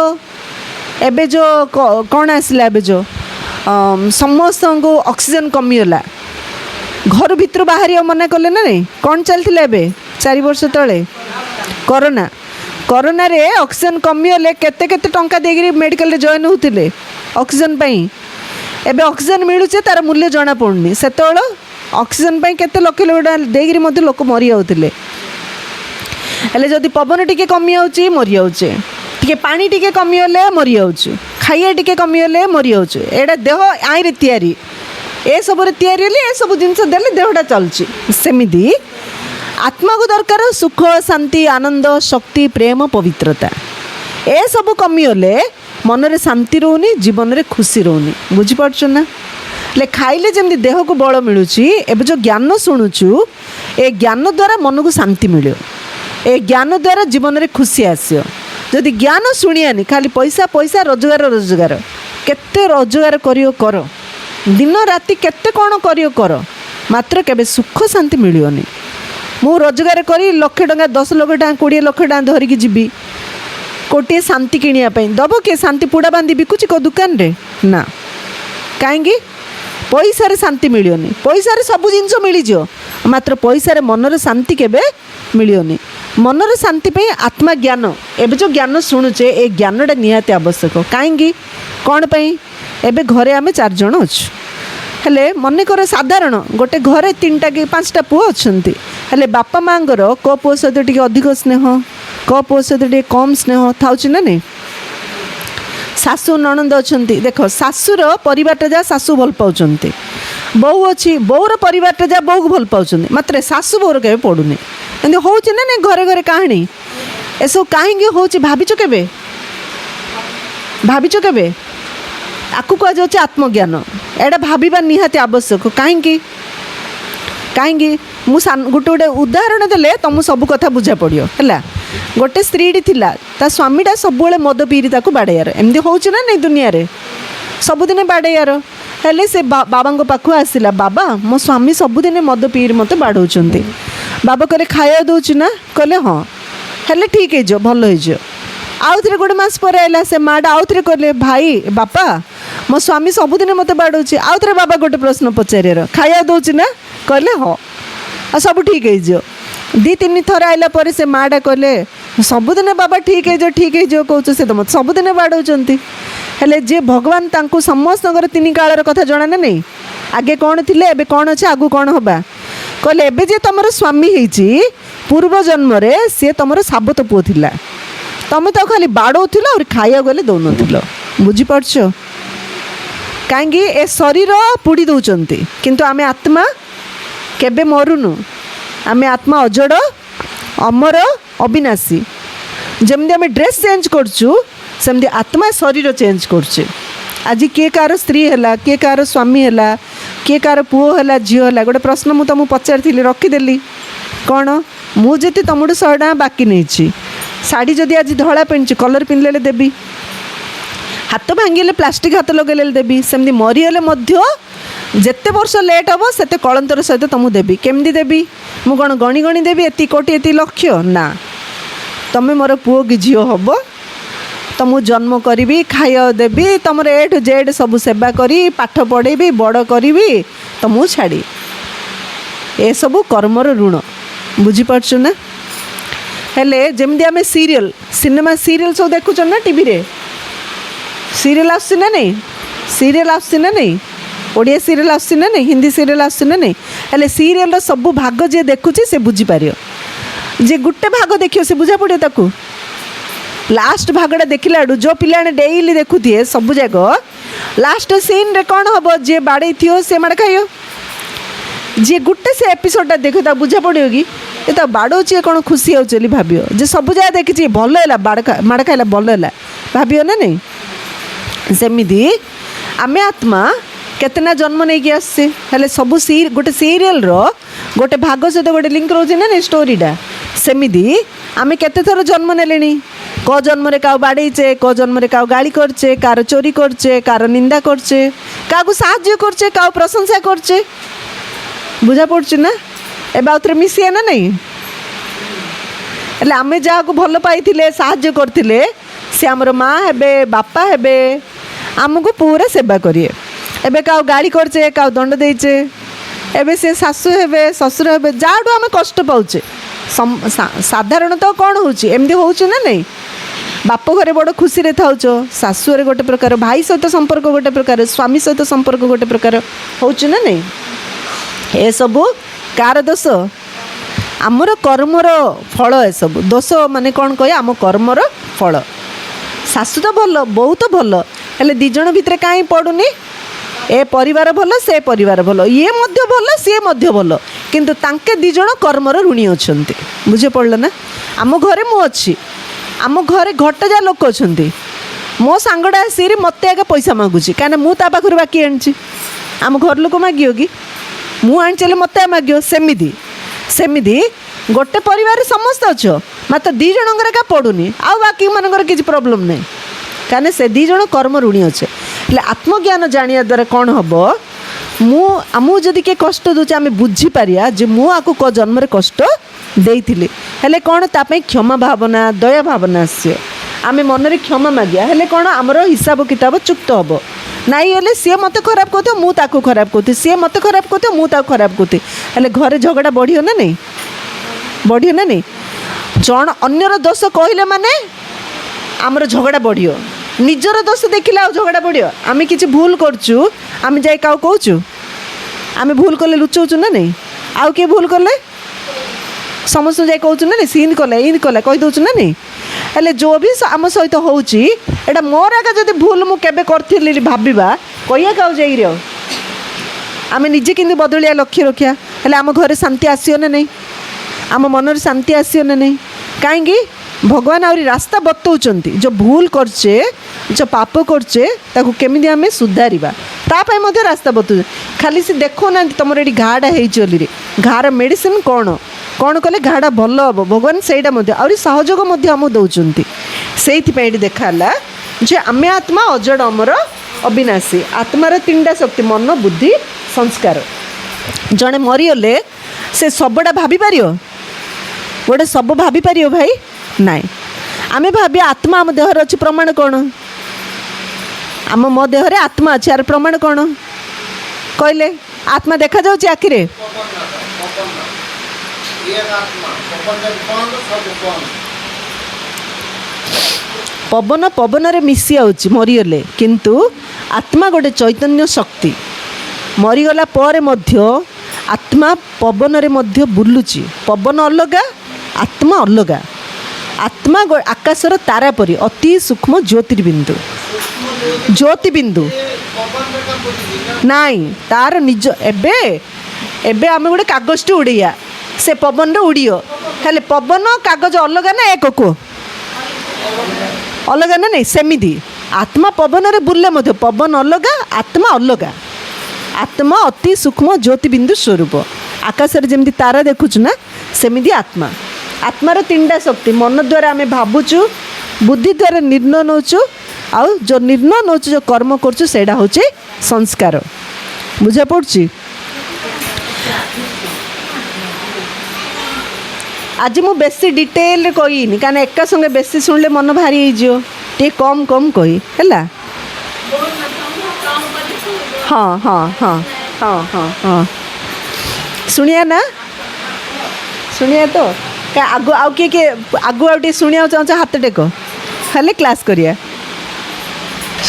ଏବେ ଯେଉଁ କ'ଣ ଆସିଲା ଏବେ ଯେଉଁ ସମସ୍ତଙ୍କୁ ଅକ୍ସିଜେନ୍ କମିଗଲା ଘର ଭିତରୁ ବାହାରିବା ମନା କଲେ ନା ନାହିଁ କ'ଣ ଚାଲିଥିଲା ଏବେ 4 ବର୍ଷ ତଳେ କରୋନାରେ ଅକ୍ସିଜେନ୍ କମିଗଲେ କେତେ ଟଙ୍କା ଦେଇକିରି ମେଡ଼ିକାଲରେ ଜଏନ୍ ହେଉଥିଲେ ଅକ୍ସିଜେନ୍ ପାଇଁ ଏବେ ଅକ୍ସିଜେନ୍ ମିଳୁଛି ତାର ମୂଲ୍ୟ ଜଣାପଡ଼ୁନି ସେତେବେଳେ ଅକ୍ସିଜେନ୍ ପାଇଁ କେତେ ଲକ୍ଷ ଟଙ୍କା ଦେଇକିରି ମଧ୍ୟ ଲୋକ ମରିଯାଉଥିଲେ ହେଲେ ଯଦି ପବନ ଟିକେ କମିଯାଉଛି ମରିଯାଉଛେ ଟିକେ ପାଣି ଟିକେ କମିଗଲେ ମରିଯାଉଛୁ ଖାଇବା ଟିକେ କମିଗଲେ ମରିଯାଉଛୁ ଏଇଟା ଦେହ ଆଇଁରେ ତିଆରି ଏସବୁରେ ତିଆରି ହେଲେ ଏସବୁ ଜିନିଷ ଦେଲେ ଦେହଟା ଚାଲୁଛି ସେମିତି ଆତ୍ମାକୁ ଦରକାର ସୁଖ ଶାନ୍ତି ଆନନ୍ଦ ଶକ୍ତି ପ୍ରେମ ପବିତ୍ରତା ଏସବୁ କମିଗଲେ ମନରେ ଶାନ୍ତି ରହୁନି ଜୀବନରେ ଖୁସି ରହୁନି ବୁଝିପାରୁଛ ନା ହେଲେ ଖାଇଲେ ଯେମିତି ଦେହକୁ ବଳ ମିଳୁଛି ଏବେ ଯେଉଁ ଜ୍ଞାନ ଶୁଣୁଛୁ ଏ ଜ୍ଞାନ ଦ୍ୱାରା ମନକୁ ଶାନ୍ତି ମିଳିବ ଏ ଜ୍ଞାନ ଦ୍ୱାରା ଜୀବନରେ ଖୁସି ଆସିବ ଯଦି ଜ୍ଞାନ ଶୁଣିବାନି ଖାଲି ପଇସା ରୋଜଗାର କେତେ ରୋଜଗାର କରିବ କର ଦିନ ରାତି କେତେ କ'ଣ କରିବ କର ମାତ୍ର କେବେ ସୁଖ ଶାନ୍ତି ମିଳିବନି ମୁଁ ରୋଜଗାର କରି ଲକ୍ଷେ ଟଙ୍କା 10 ଲକ୍ଷ ଟଙ୍କା 20 ଲକ୍ଷ ଟଙ୍କା ଧରିକି ଯିବି ଗୋଟିଏ ଶାନ୍ତି କିଣିବା ପାଇଁ ଦେବ କିଏ ଶାନ୍ତି ପୁଡ଼ା ବାନ୍ଧି ବିକୁଛି କେଉଁ ଦୋକାନରେ ନା କାହିଁକି ପଇସାରେ ଶାନ୍ତି ମିଳିବନି ପଇସାରେ ସବୁ ଜିନିଷ ମିଳିଯିବ ମାତ୍ର ପଇସାରେ ମନର ଶାନ୍ତି କେବେ ମିଳିବନି ମନର ଶାନ୍ତି ପାଇଁ ଆତ୍ମା ଜ୍ଞାନ ଏବେ ଯେଉଁ ଜ୍ଞାନ ଶୁଣୁଛେ ଏ ଜ୍ଞାନଟା ନିହାତି ଆବଶ୍ୟକ କାହିଁକି କ'ଣ ପାଇଁ ଏବେ ଘରେ ଆମେ 4 ଜଣ ଅଛୁ ହେଲେ ମନେକର ସାଧାରଣ ଗୋଟେ ଘରେ 3ଟା କି 5ଟା ପୁଅ ଅଛନ୍ତି ହେଲେ ବାପା ମାଆଙ୍କର କେଉଁ ପୁଅ ସହିତ ଟିକେ ଅଧିକ ସ୍ନେହ କେଉଁ ପୁଅ ସହିତ ଟିକେ କମ୍ ସ୍ନେହ ଥାଉଛି ନା ନାହିଁ ଶାଶୁ ନଣନ୍ଦ ଅଛନ୍ତି ଦେଖ ଶାଶୁର ପରିବାରଟା ଯାହା ଶାଶୁ ଭଲ ପାଉଛନ୍ତି ବୋଉ ଅଛି ବୋଉର ପରିବାରଟା ଯାହା ବୋଉକୁ ଭଲ ପାଉଛନ୍ତି ମାତ୍ର ଶାଶୁ ବୋଉର କେବେ ପଡ଼ୁନି ଏମିତି ହେଉଛି ନା ନାଇଁ ଘରେ କାହାଣୀ ଏସବୁ କାହିଁକି ହେଉଛି ଭାବିଛ କେବେ ଆକୁ କୁହାଯାଉଛି ଆତ୍ମଜ୍ଞାନ ଏଇଟା ଭାବିବା ନିହାତି ଆବଶ୍ୟକ କାହିଁକି ମୁଁ ଗୋଟେ ଉଦାହରଣ ଦେଲେ ତୁମକୁ ସବୁ କଥା ବୁଝା ପଡ଼ିବ ହେଲା ଗୋଟେ ସ୍ତ୍ରୀଟି ଥିଲା ତା ସ୍ୱାମୀଟା ସବୁବେଳେ ମଦ ପିଇରି ତାକୁ ବାଡ଼େଇବାର ଏମିତି ହେଉଛି ନା ନାଇଁ ଦୁନିଆରେ ସବୁଦିନ ବାଡ଼େଇବାର ହେଲେ ସେ ବାବାଙ୍କ ପାଖକୁ ଆସିଲା ବାବା ମୋ ସ୍ୱାମୀ ସବୁଦିନ ମଦ ପିଇରି ମୋତେ ବାଡ଼ଉଛନ୍ତି ବାବା କହିଲେ ଖାଇବା ଦେଉଛି ନା କହିଲେ ହଁ ହେଲେ ଠିକ୍ ହେଇଯିବ ଭଲ ହେଇଯିବ ଆଉଥରେ 1 ମାସ ପରେ ଆସିଲା ସେ ମାଆଟା ଆଉଥରେ କହିଲେ ଭାଇ ବାପା ମୋ ସ୍ୱାମୀ ସବୁଦିନ ମୋତେ ବାଡ଼ଉଛି ଆଉଥରେ ବାବା ଗୋଟେ ପ୍ରଶ୍ନ ପଚାରିବାର ଖାଇବା ଦେଉଛି ନା କହିଲେ ହଁ ଆଉ ସବୁ ଠିକ୍ ହେଇଯିବ दी तीन थर आइला पर से माँ डा कहले सबुदिन बाबा ठीक है जो कौच से तो मत सबुदिन बाड़ौंट हेले जे भगवान तांको समस्त तीन कालर कथा जना ना नहीं आगे कौन थिले एबे कौन अच्छे आगु कौन हबा कहले एबे जे तुमर स्वामी होईची पूर्व जन्म रे सी तुमर साबत पुओ थिला तुम तो खाली बाड़ौल और खाया गले दौन बुझीपार कहीं ए शरीर पुड़ी दौरान किंतु आमे आत्मा केबे मरुनु आमे आत्मा अजड़ अमर अविनाशी जमती आम ड्रेस चेंज करचु सेमती आत्मा शरीर चेंज करचे आज किए कार स्त्री है किए कार स्वामी है किए कार पुओ है झील है गोटे प्रश्न मुझे तुमको पचारि रखीदेली कौन मुझे तुमठू 100 टका बाकी नहीं शाढ़ी जदि आज धला पिंधि कलर पिंधले देवी हाथ भांगे प्लास्टिक हाथ लगे देवी सेमती मरीगले जेते वर्ष लेट हम से कलंतर सहित तुमको देवी केमती देवी मु कौन गणी गणी देवी एति कोटी एति लक्ष ना तुम्हें मोर पुओ कि झील हम तुमको जन्म करी खाया देवी तुम ए टू जेड सब सेवा करी पाठ पढ़ेबी बड़ करी तुमको छाड़ी ए सब कर्मर ऋण बुझीपार ना हेले जमती आम सीरियल सिनेमा सीरियल सब देखुच ना टीवी रे सीरियल आसुची ना नहीं सीरियल आसुची ना नहीं ओडिया सीरियल आसुची ना नहीं हिंदी सीरियल आसुची ना नहीं हेले सीरियल सब भाग जे देखुची से बुझीपार जे गुटे भाग देखियो से बुझा पड़े ताकू लास्ट भागटा देखला जो पिला डेली देखुए सब जाक लास्ट सीन रे कौन हम जे बाड़े थी से माड़ खाइयो जी गुटे से एपिसोडा देखो ता बुझा पड़ो कि ये तो बाड़ौची कौन खुशी हो भाव जे सब जगह देखी भल है माड़ खाइला भल है भाव ना नहीं सेमती आम आत्मा केतना जन्म नहीं कि आसे हेले सब गोटे सीरियल गोटे भाग सहित गोटे लिंक रोचे ना नहीं स्टोरीटा सेमती आम केते थर जन्म नेले क जन्म क्या बाड़ेचे क जन्म क्या गाड़ी करचे कार चोरी करचे कार निंदा करचे क्या साहाଯ୍य करचे क्या प्रशंसा करचे बुझा पड़छ ना ए आउे मिसिया ना नहीं हेले आमे जहाँ भल पाई साहाଯ୍य करते सी आमर माँ हेबे बापा हेबे आमको पूरा सेवा करिए एबे क्या गाड़ी करचे क्या दंड देचे एबे से शाशु हेबे ससुर हेबे जाठू आम कष्ट पाचे साधारणतः कौन होमती हो ना नहीं बाप घरे बड़ खुशी रे थाउच शाशुरे गोटे प्रकार भाई सहित संपर्क गोटे प्रकार स्वामी सहित संपर्क गोटे प्रकार हो ना नहीं ए सब कार दोष आमर कर्मर फल ए सब दोष माने कौन कहे आम कर्मर फल शाशु तो भल बहुत भल हेले दिजण भितर कहीं पड़ुनी ए परिवार भल से परिवार भल ये मध्य भल सी मध्य भल किंतु तांके दिजण कर्मर ऋणी अच्छा बुझे पड़ल ना आम घरे मु अच्छी आम घरे घटजा लोक अच्छा मो सांगड़ा आसी मत आगे पैसा मागुची कहीं मुझे पाखर बाकी आनी आम घर लोक मागियो कि मुझे मत माग सेमती सेमती गोटे परिवार समस्त अच्छ मात्र दी जनकर क्या पड़ुनी आ बाकी मानकर किसी प्रोब्लेम नहीं कहीं से दी जन कर्म ऋणी अच्छे हेल्ले आत्मज्ञान जाना द्वारा कौन हम आमको जदि किए कष्ट दूचे आम बुझीपार जे मुझे क जन्म कष्ट देती हेले कौन ताप क्षमा भावना दया भावना आसे आम मन क्षमा मागिया हेले कौन आमर हिसाब किताब चुक्त हम नाई हेले सी मत खराब कहते मुझे खराब कहती सी मत खराब कहते मुझे खराब कहती हेले घरे झगड़ा बढ़ियो ना नहीं बढ़ियो ना नहीं जन अन्यर दोष कहले माने आमर झगड़ा बढ़ियो निजर दोष देखिले झगड़ा बढ़ियो आम कि भूल करचु आम जाए क्या कहूँ आम भूल कले लुचाऊँ ना नहीं आउ किए भूल कले समस्त जाए कहूँ ना नहीं सीन कले इन कले कहीदे ना नहीं हेले जो भी आम सहित होटा मोर आगे जब भूल मुझे करी भावा कह क्या जाइए आम निजे कि बदलिया लक्ष्य रखा हेले आम घर शांति आसो ना नहीं आम मन शांति आसो ना नहीं कहीं भगवान आहरी रास्ता बतौंट जो भूल करचे जो पाप करचे ताकू केमिति आमे सुधारिबा तापाई मध्य रास्ता बतौ खाली से देखो ना तुम ये घाटा होली घार मेडिसिन कौन कौन कले घाटा भल हम भगवान से आहरी सहयोग आम दौरान से देखाला जे आमे आत्मा अजड़ अमर अविनाशी आत्मार 3टा शक्ति मन बुद्धि संस्कार जड़े मरीगले से सबटा भाभी पार गोटे सब भाभी पार भाई नाई आमे भावी आत्मा आम देहर अच्छी प्रमाण कौन आम मो देहरे आत्मा अच्छे यार प्रमाण कौन कहले आत्मा देखा जाऊँ आखिरे पवन पवन रे मिसी आउची मरीगले किंतु आत्मा गोटे चैतन्य शक्ति मरीगला पर मध्य आत्मा पवन रे मध्य बुलुची पवन अलगा आत्मा अलगा आत्मा आकाशर तारा परी अति सूक्ष्म ज्योतिर्बिंदु ज्योतिबिंदु नाई तार निज एबे एबे आमे गोटे कागज टे उड़ैया से पवन रे उड़ियो हेले पवन कागज अलगा ना एक को अलगा ना नहीं सेमिदी आत्मा पवन रे बुल्ले मध्य पवन अलगा आत्मा अति सूक्ष्म ज्योतिबिंदु स्वरूप आकाश रे जेमती तारा देखुछु ना सेमिदी आत्मा आत्मार तीनटा शक्ति मन द्वारा आमे भाबुचु बुद्धि द्वारा निर्णय नौचु आउ जो निर्णय नौचु जो कर्म करचु सेडा होचे संस्कार बुझा पड़छि। आज मु बेसी डिटेल रे कहिनी कारण एका संगे बेसी सुनले मन भारी हो टे कम कम कही है। हाँ हाँ हाँ हाँ हाँ हाँ शुणिया ना शुणिया तो क्या आगु आउ किए आगु आउ शुणिया चाहूँ हाथ टेक हेले क्लास करिया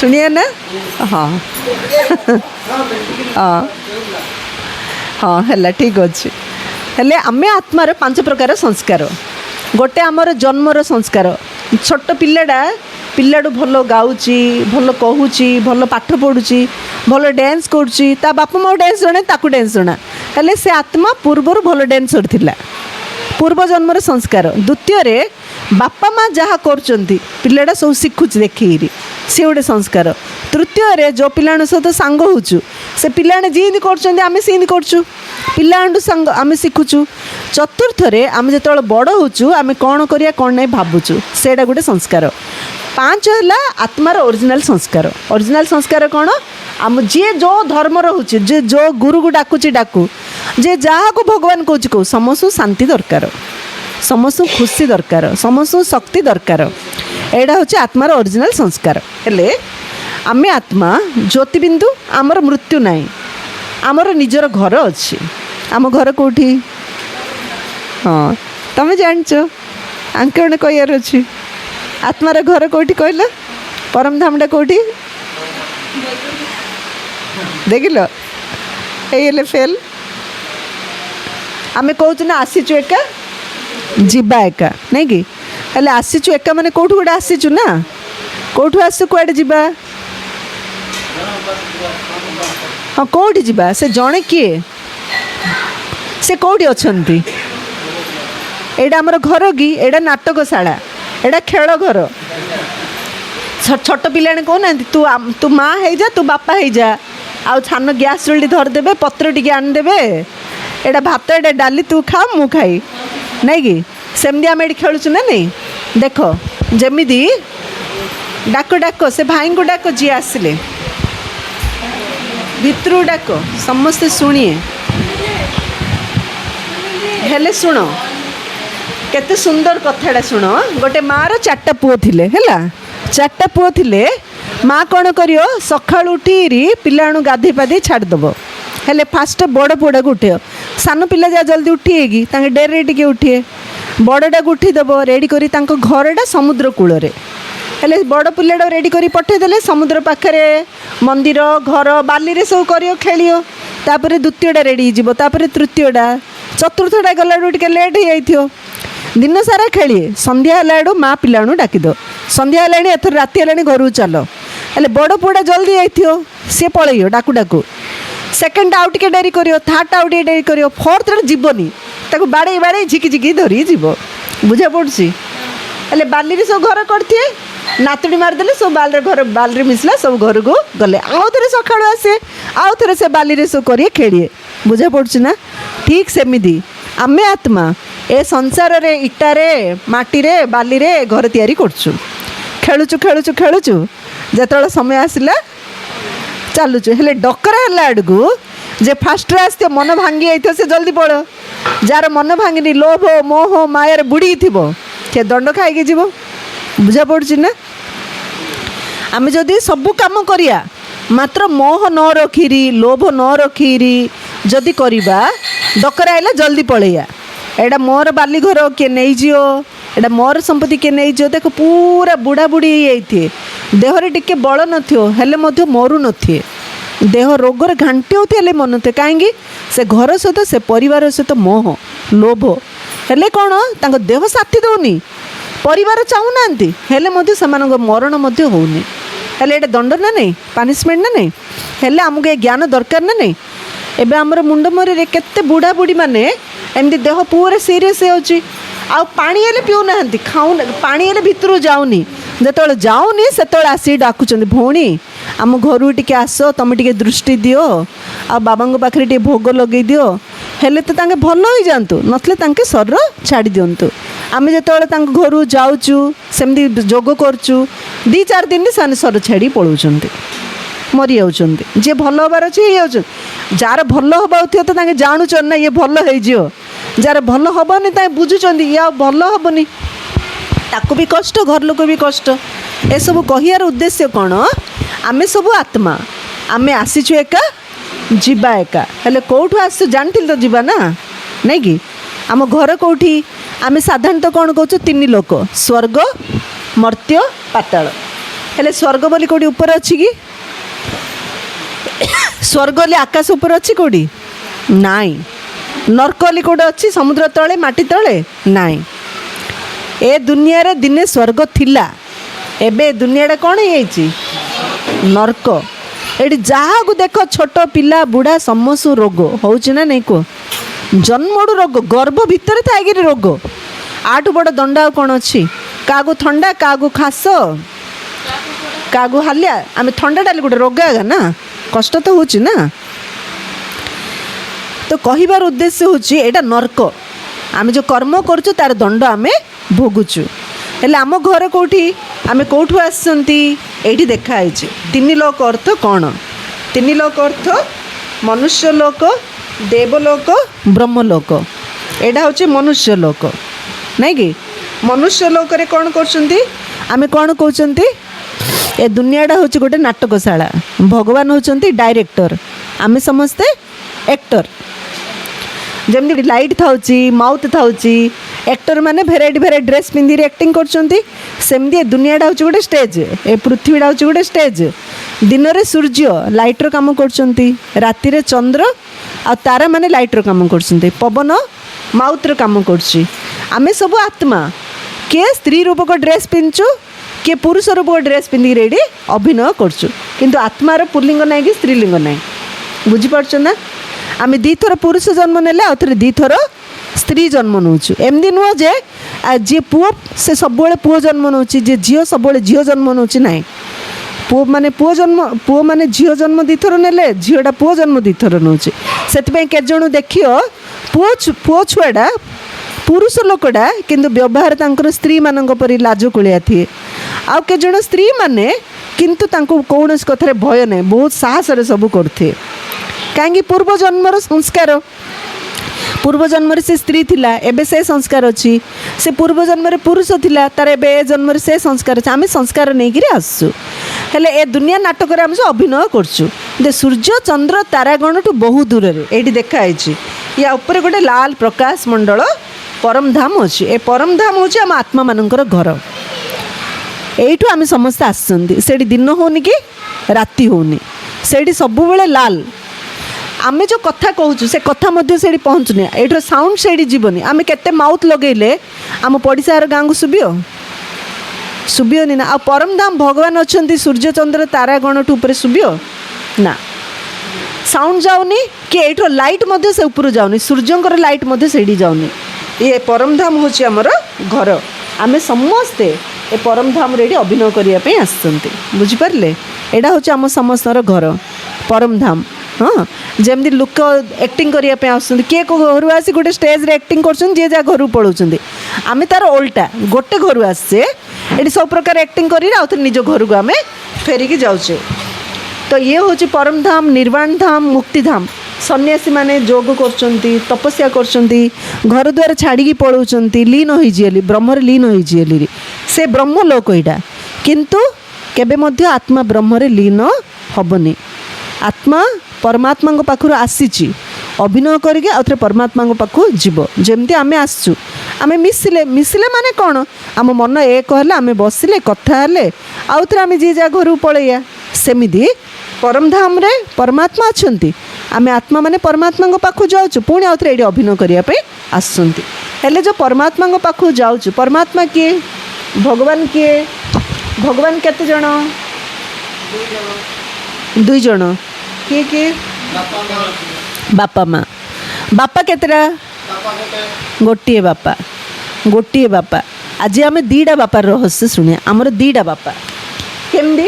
शुणिया ना हाँ हाँ हाँ है ठीक अच्छे हेले आमे आत्मार 5 प्रकार संस्कार गोटे आमर जन्मर संस्कार छोट पिलाडू भल गाउची भल कहूची भल पाठ पढ़ुची भल डांस करुची ता बापा माँ डांस जणे ताकू डांस जना हेले से आत्मा पूर्वर भल डांसर थिला पूर्व जन्मर संस्कार द्वितीय रे बापा माँ जहाँ करचंती पिलाडा सब शिखुची देखिरी सी गोटे संस्कार तृतीय रे जो पिलाण सहित सांग होचु से पिलाने जिंदी करचंती आमे सिंदी करचु पिलांडू संग आमे शिखुचु चतुर्थ रे आमे जेतବେଳେ बड़ होचु आमे कोन करिया कोन नै भाबुचु सेडा गोटे संस्कार 5 हला आत्मार ओरिजिनल संस्कार कौन आम जी जो धर्म रोचे जे जो गुरु को डाकुची डाकू जे जहाँ को भगवान कौच कौ समस्त शांति दरकार समस्त खुशी दरकार समस्त शक्ति दरकार एडा हूँ आत्मार ओरिजिनल संस्कार हेले आमे आत्मा ज्योतिबिंदु आमर मृत्यु नाई आमर निजर घर अच्छी आम घर कौटी हाँ तमें जाच आंके कहार अच्छी आत्मार घर कौटी कहल परम धामटा कौटी देखिल ये फेल आमे कहूँ ना आसीचु एका जीवा एका नहीं कि हेले आसीचु एका माने कौटू गोटे आसीचु ना कौटू आसु कुआडे जीवा हाँ कौटी जीवा से जड़े किए से कौटी अच्छी एडा आमर घर कि एडा नाटकशाला एडा खेल घर छोट पिला कहना तू माँ हो जा तू बापा हो जा आउ छान गैस चुल्ली धरदे पत्र टी आनीदे एडा भात एडा डाली तू खा मु खाई नहीं कि सेमती आम ये खेलुचु ना नहीं देख जमी डाक डाक से भाई को डाक जी आसिले भितर डाक समस्ते शुणिए हेले शुण केते सुंदर कथाटा शुण गोटे मार 4टा पुओ थिले हैला 4टा पुओ थिले माँ कौन करियो सकाळ उठी पिलाणु गाधे पाधे छाड़देव हेले फास्ट बड़ पुओटा को उठे सान पिला जा जल्दी उठिएगी डेरे टिके उठिए बड़टा को उठीदेव रेडी करी घरटा समुद्र कूल हेले बड़ पिलाटा रेडी करी पठेदेले समुद्र पाखरे मंदिर घर बाली सब करियो खेलियो तापर द्वितीयटा रेडी हो तापर तृतीयटा चतुर्थटा गला टिके लेट हो जाइथियो दिन सारा खेलिए संध्या है माँ पिलाणु डाकिद संध्या है एथर राति है घर चल हेले बड़ पुआटा जल्दी जाइथियो सी पलैयो डाकू डाकू सेकेंड आउ टे डेरी करियो थर्ड आउ टे डेरी करियो फोर्थ जीवनी ताको बाड़े बाड़े झिकी झिकी धरी जीव बुझा पड़सी हेले बाली सब घर करथिए नातुड़ी मारदेले सब बाल घर बाल मिसला सब घर को गले आउ थे सका आसे आउ थे से बाली सब करिए खेलिए बुझा पड़सी ना ठीक सेमिदी आमे आत्मा ए संसार रे इटारे माटी रे बाली रे घर तैयारी करछु खेलुचु खेलुचु खेलुचु जेतବେଳେ समय आसिला चलुचु हेले डकरा हला आडगु जे फास्ट आसते मन भांगी आइथो से जल्दी पड़ जार मन भांगिनी लोभ मोह मायर बुड़ी थिबो के दंड खाइके जीवो बुझा पड़छि ना आमे जदि सब काम करिया मात्र मोह न रखिरी लोभ न रखिरी जदि करिबा डकरा आइला जल्दी पळैया एटा मोर बाली घर किए नहीं जियो, एटा मोर संपत्ति किए नहीं जियो। देख पूरा बुढ़ा बुढ़ी थे, देहरे टिके बल नले मरु नथिए, देह रोगर घांटी होती हेले मन थे कहीं से घर सहित से परिवार सहित मोह लोभ हेले कौन तांको देह साथी दौनी, परिवार चाहूना हेले मरण होनी हेले एटा दंड ना नहीं, पनिशमेंट ना नहीं, हेले आमको ये ज्ञान दरकार ना नहीं। एबे हमर मुंड मरी केते बुढ़ा बुढ़ी माने एमती देह पूरा सीरीयस होची, आ पानी हेले पिउ ना खाऊ पानी हेले भितर जाऊनी, जो जाऊनी से आसी डाकुचंदी भौणी आम घर टिके आस तुम टिके दृष्टि दियो आ बाबा पाखे टे भोग लगे दियो, हेले तो तांके भल हो जातु नथले तांके शरीर छाड़ी दिंतु। आम जो घर जाऊँ सेमती जोग करचु 2-4 दिन से शरीर छाड़ी पलाउंट मरी जाऊँच, जी भल हबार अच्छे हो जार भल हवा थी तो जानून ना ये भल हो, जार भल हेनी तो बुझुंट ये भल हेनी, ताको भी कष्ट घर लोक भी कष्ट। ए सब कहियार उद्देश्य कौन, आमे सब आत्मा आमे आसीचु एका जीवा एका, हेले कौठु आसु जानथिल तो जीवा ना नहीं कि आम घर कौठी आमे साधारणतः कौन कहूँ 3 लोक स्वर्ग मर्त्य पाताल। हेले स्वर्ग बोली कौटी ऊपर अच्छी कि स्वर्ग बोली आकाश ऊपर अच्छी कौटी नाई, नर्क बोली कौटे अच्छी समुद्र तले माटी तले नाई। ए दुनिया रे दिने स्वर्ग थिला, एबे दुनियाटा कौन है नर्क। एटी जहाँ को देख छोट पिला बुढ़ा समस्त रोग होची ना नहीं को जन्मड़ू रोग गर्भ भितर थाई रोग, आठू बड़ दंडा कौन अच्छी, क्या थंडा क्या खास क्या हालिया, आम थंडा डाली गोटे रोग आगा ना कष्ट तो होची ना। तो कहिबार उद्देश्य होची एटा नर्क, आम जो कर्म करूँ तार दंड आम भोगुचु। हेले आम घर कौटी आम कौठु आसती ये देखाई 3 लोक अर्थ कौन, 3 लोक अर्थ मनुष्य लोक देवलोक ब्रह्मलोक। एटा हूँ मनुष्य लोक नहीं कि मनुष्य लोक रे कौन कर कौन कहते ए दुनियाटा हूँ गोटे नाटकशाला, भगवान होचंती डायरेक्टर, आम समस्ते एक्टर। जमी लाइट थाउची माउथ थाउची एक्टर माने भेराइटी भेराइटी ड्रेस पिंधि एक्टिंग करछंती, सेमती दुनियाटा हूँ गोटे स्टेज, ए पृथ्वीटा हूँ गोटे स्टेज। दिन रे सूर्य लाइटर काम करछंती, राति रे चंद्र आ तारा माने लाइटर काम करछंती, पवन माउथर काम करछि। आमे सब आत्मा किए स्त्री रूप को ड्रेस पिंधु किए पुरुष रूप को ड्रेस पिंधि रेडी अभिनय करछु, किंतु आत्मार पुल्लिंग ना कि स्त्रीलिंग ना, बुझीपार ना। आम 2 थर पुरुष जन्म नेले आउ थे 2 थर स्त्री जन्म नौचु, एमती नुह जे जी पुओ से सब पुओ जन्म नौ, जे झील सब झील जन्म नौ ना, पुओ माने झील जन्म 2 थर नेले, झीलटा पुओ जन्म 2 थर नौ। से केजण देखियो पुओ छुआटा पुरुष लोकटा किंतु व्यवहार तांकर स्त्री मानक परी लाजकुलिया थिए, आउ केजण स्त्री माने किंतु तांको कौनसी कथार भय ना, बहुत साहस सब करथे कहीं पूर्व जन्मर संस्कार, पूर्व जन्म से स्त्री थिला एबे से संस्कार अच्छी, से पूर्व जन्म पुरुष थिला तार एबे जन्म से संस्कार अच्छे, आम संस्कार नहीं कि आसु। हेले ए दुनिया नाटक आम सब अभिनय करछु, दे सूर्य चंद्र तारागण टू बहुत दूर ये देखाई, या ऊपर गोटे लाल प्रकाश मंडल परम धाम अच्छी, ए परम धाम हूँ आम आत्मा मानकर घर। यू आम समस्ते आसुँच से दिन होनी कि राति होनी, से सब बेले लाल, आमे जो कथा कहूँ से कथा मध्य से पहुँचुनी, ये साउंड से जीवनी, आम केते माउथ लगेले आम पड़िशार गाँ को शुभियोनी ना। आ परम धाम भगवान अच्छा सूर्य चंद्र तारागण ऊपर शुभियो ना, साउंड जाऊनी कि ये लाइट मध्य से ऊपर जाऊनी, सूर्यंकर लाइट मध्य से जाऊनी। ये परम धाम हूँ आमर घर, आमे समस्ते ए परम धाम रे अभिनय करने आसते, बुझिपारे यहाँ हूँ आम समस्तर घर परम धाम। हाँ जमी लोक एक्टिंग करने आस किए घर आसी गोटे स्टेज रे एक्टिंग कर जहाँ घर पलाउं, आम तार उल्टा गोटे घर आसे ये सब प्रकार एक्टिंग कर निज घर को आम फेरिकी जाऊे। तो ये हूँ परम धाम निर्वाण धाम मुक्ति धाम। सन्यासी माने जोग करचंती तपस्या करचंती घर द्वार छाड़ी पलाउंट लीन होइजिएली ब्रह्म लीन होइजिएली से ब्रह्म लोक यहाँ, किंतु केबे मध्य आत्मा ब्रह्म लीन हबनी। आत्मा परमात्मा पाखु आसीची अभिनय करके आउ थे परमात्मा पाख जीव जमती आम आसचु आम मिसिले मिसिले माने कौन आम मन एक है आम बसिले कथा हेले आउ थे आम जी जा घर पलैया सेमिति परमधाम रे परमात्मा अच्छा आम आत्मा माने परमात्मा पाख जाऊँ पुणी आउ थे ये अभिनय करने आसुँच हेले जो परमात्मा पाख जाऊँ परमात्मा किए भगवान किए भगवान केते जण दुई जण किए किए बापा माँ बापा केतरा गोटे बापा आज आम दीटा बापार रहस्य शुणे आमर दीटा बापा केमती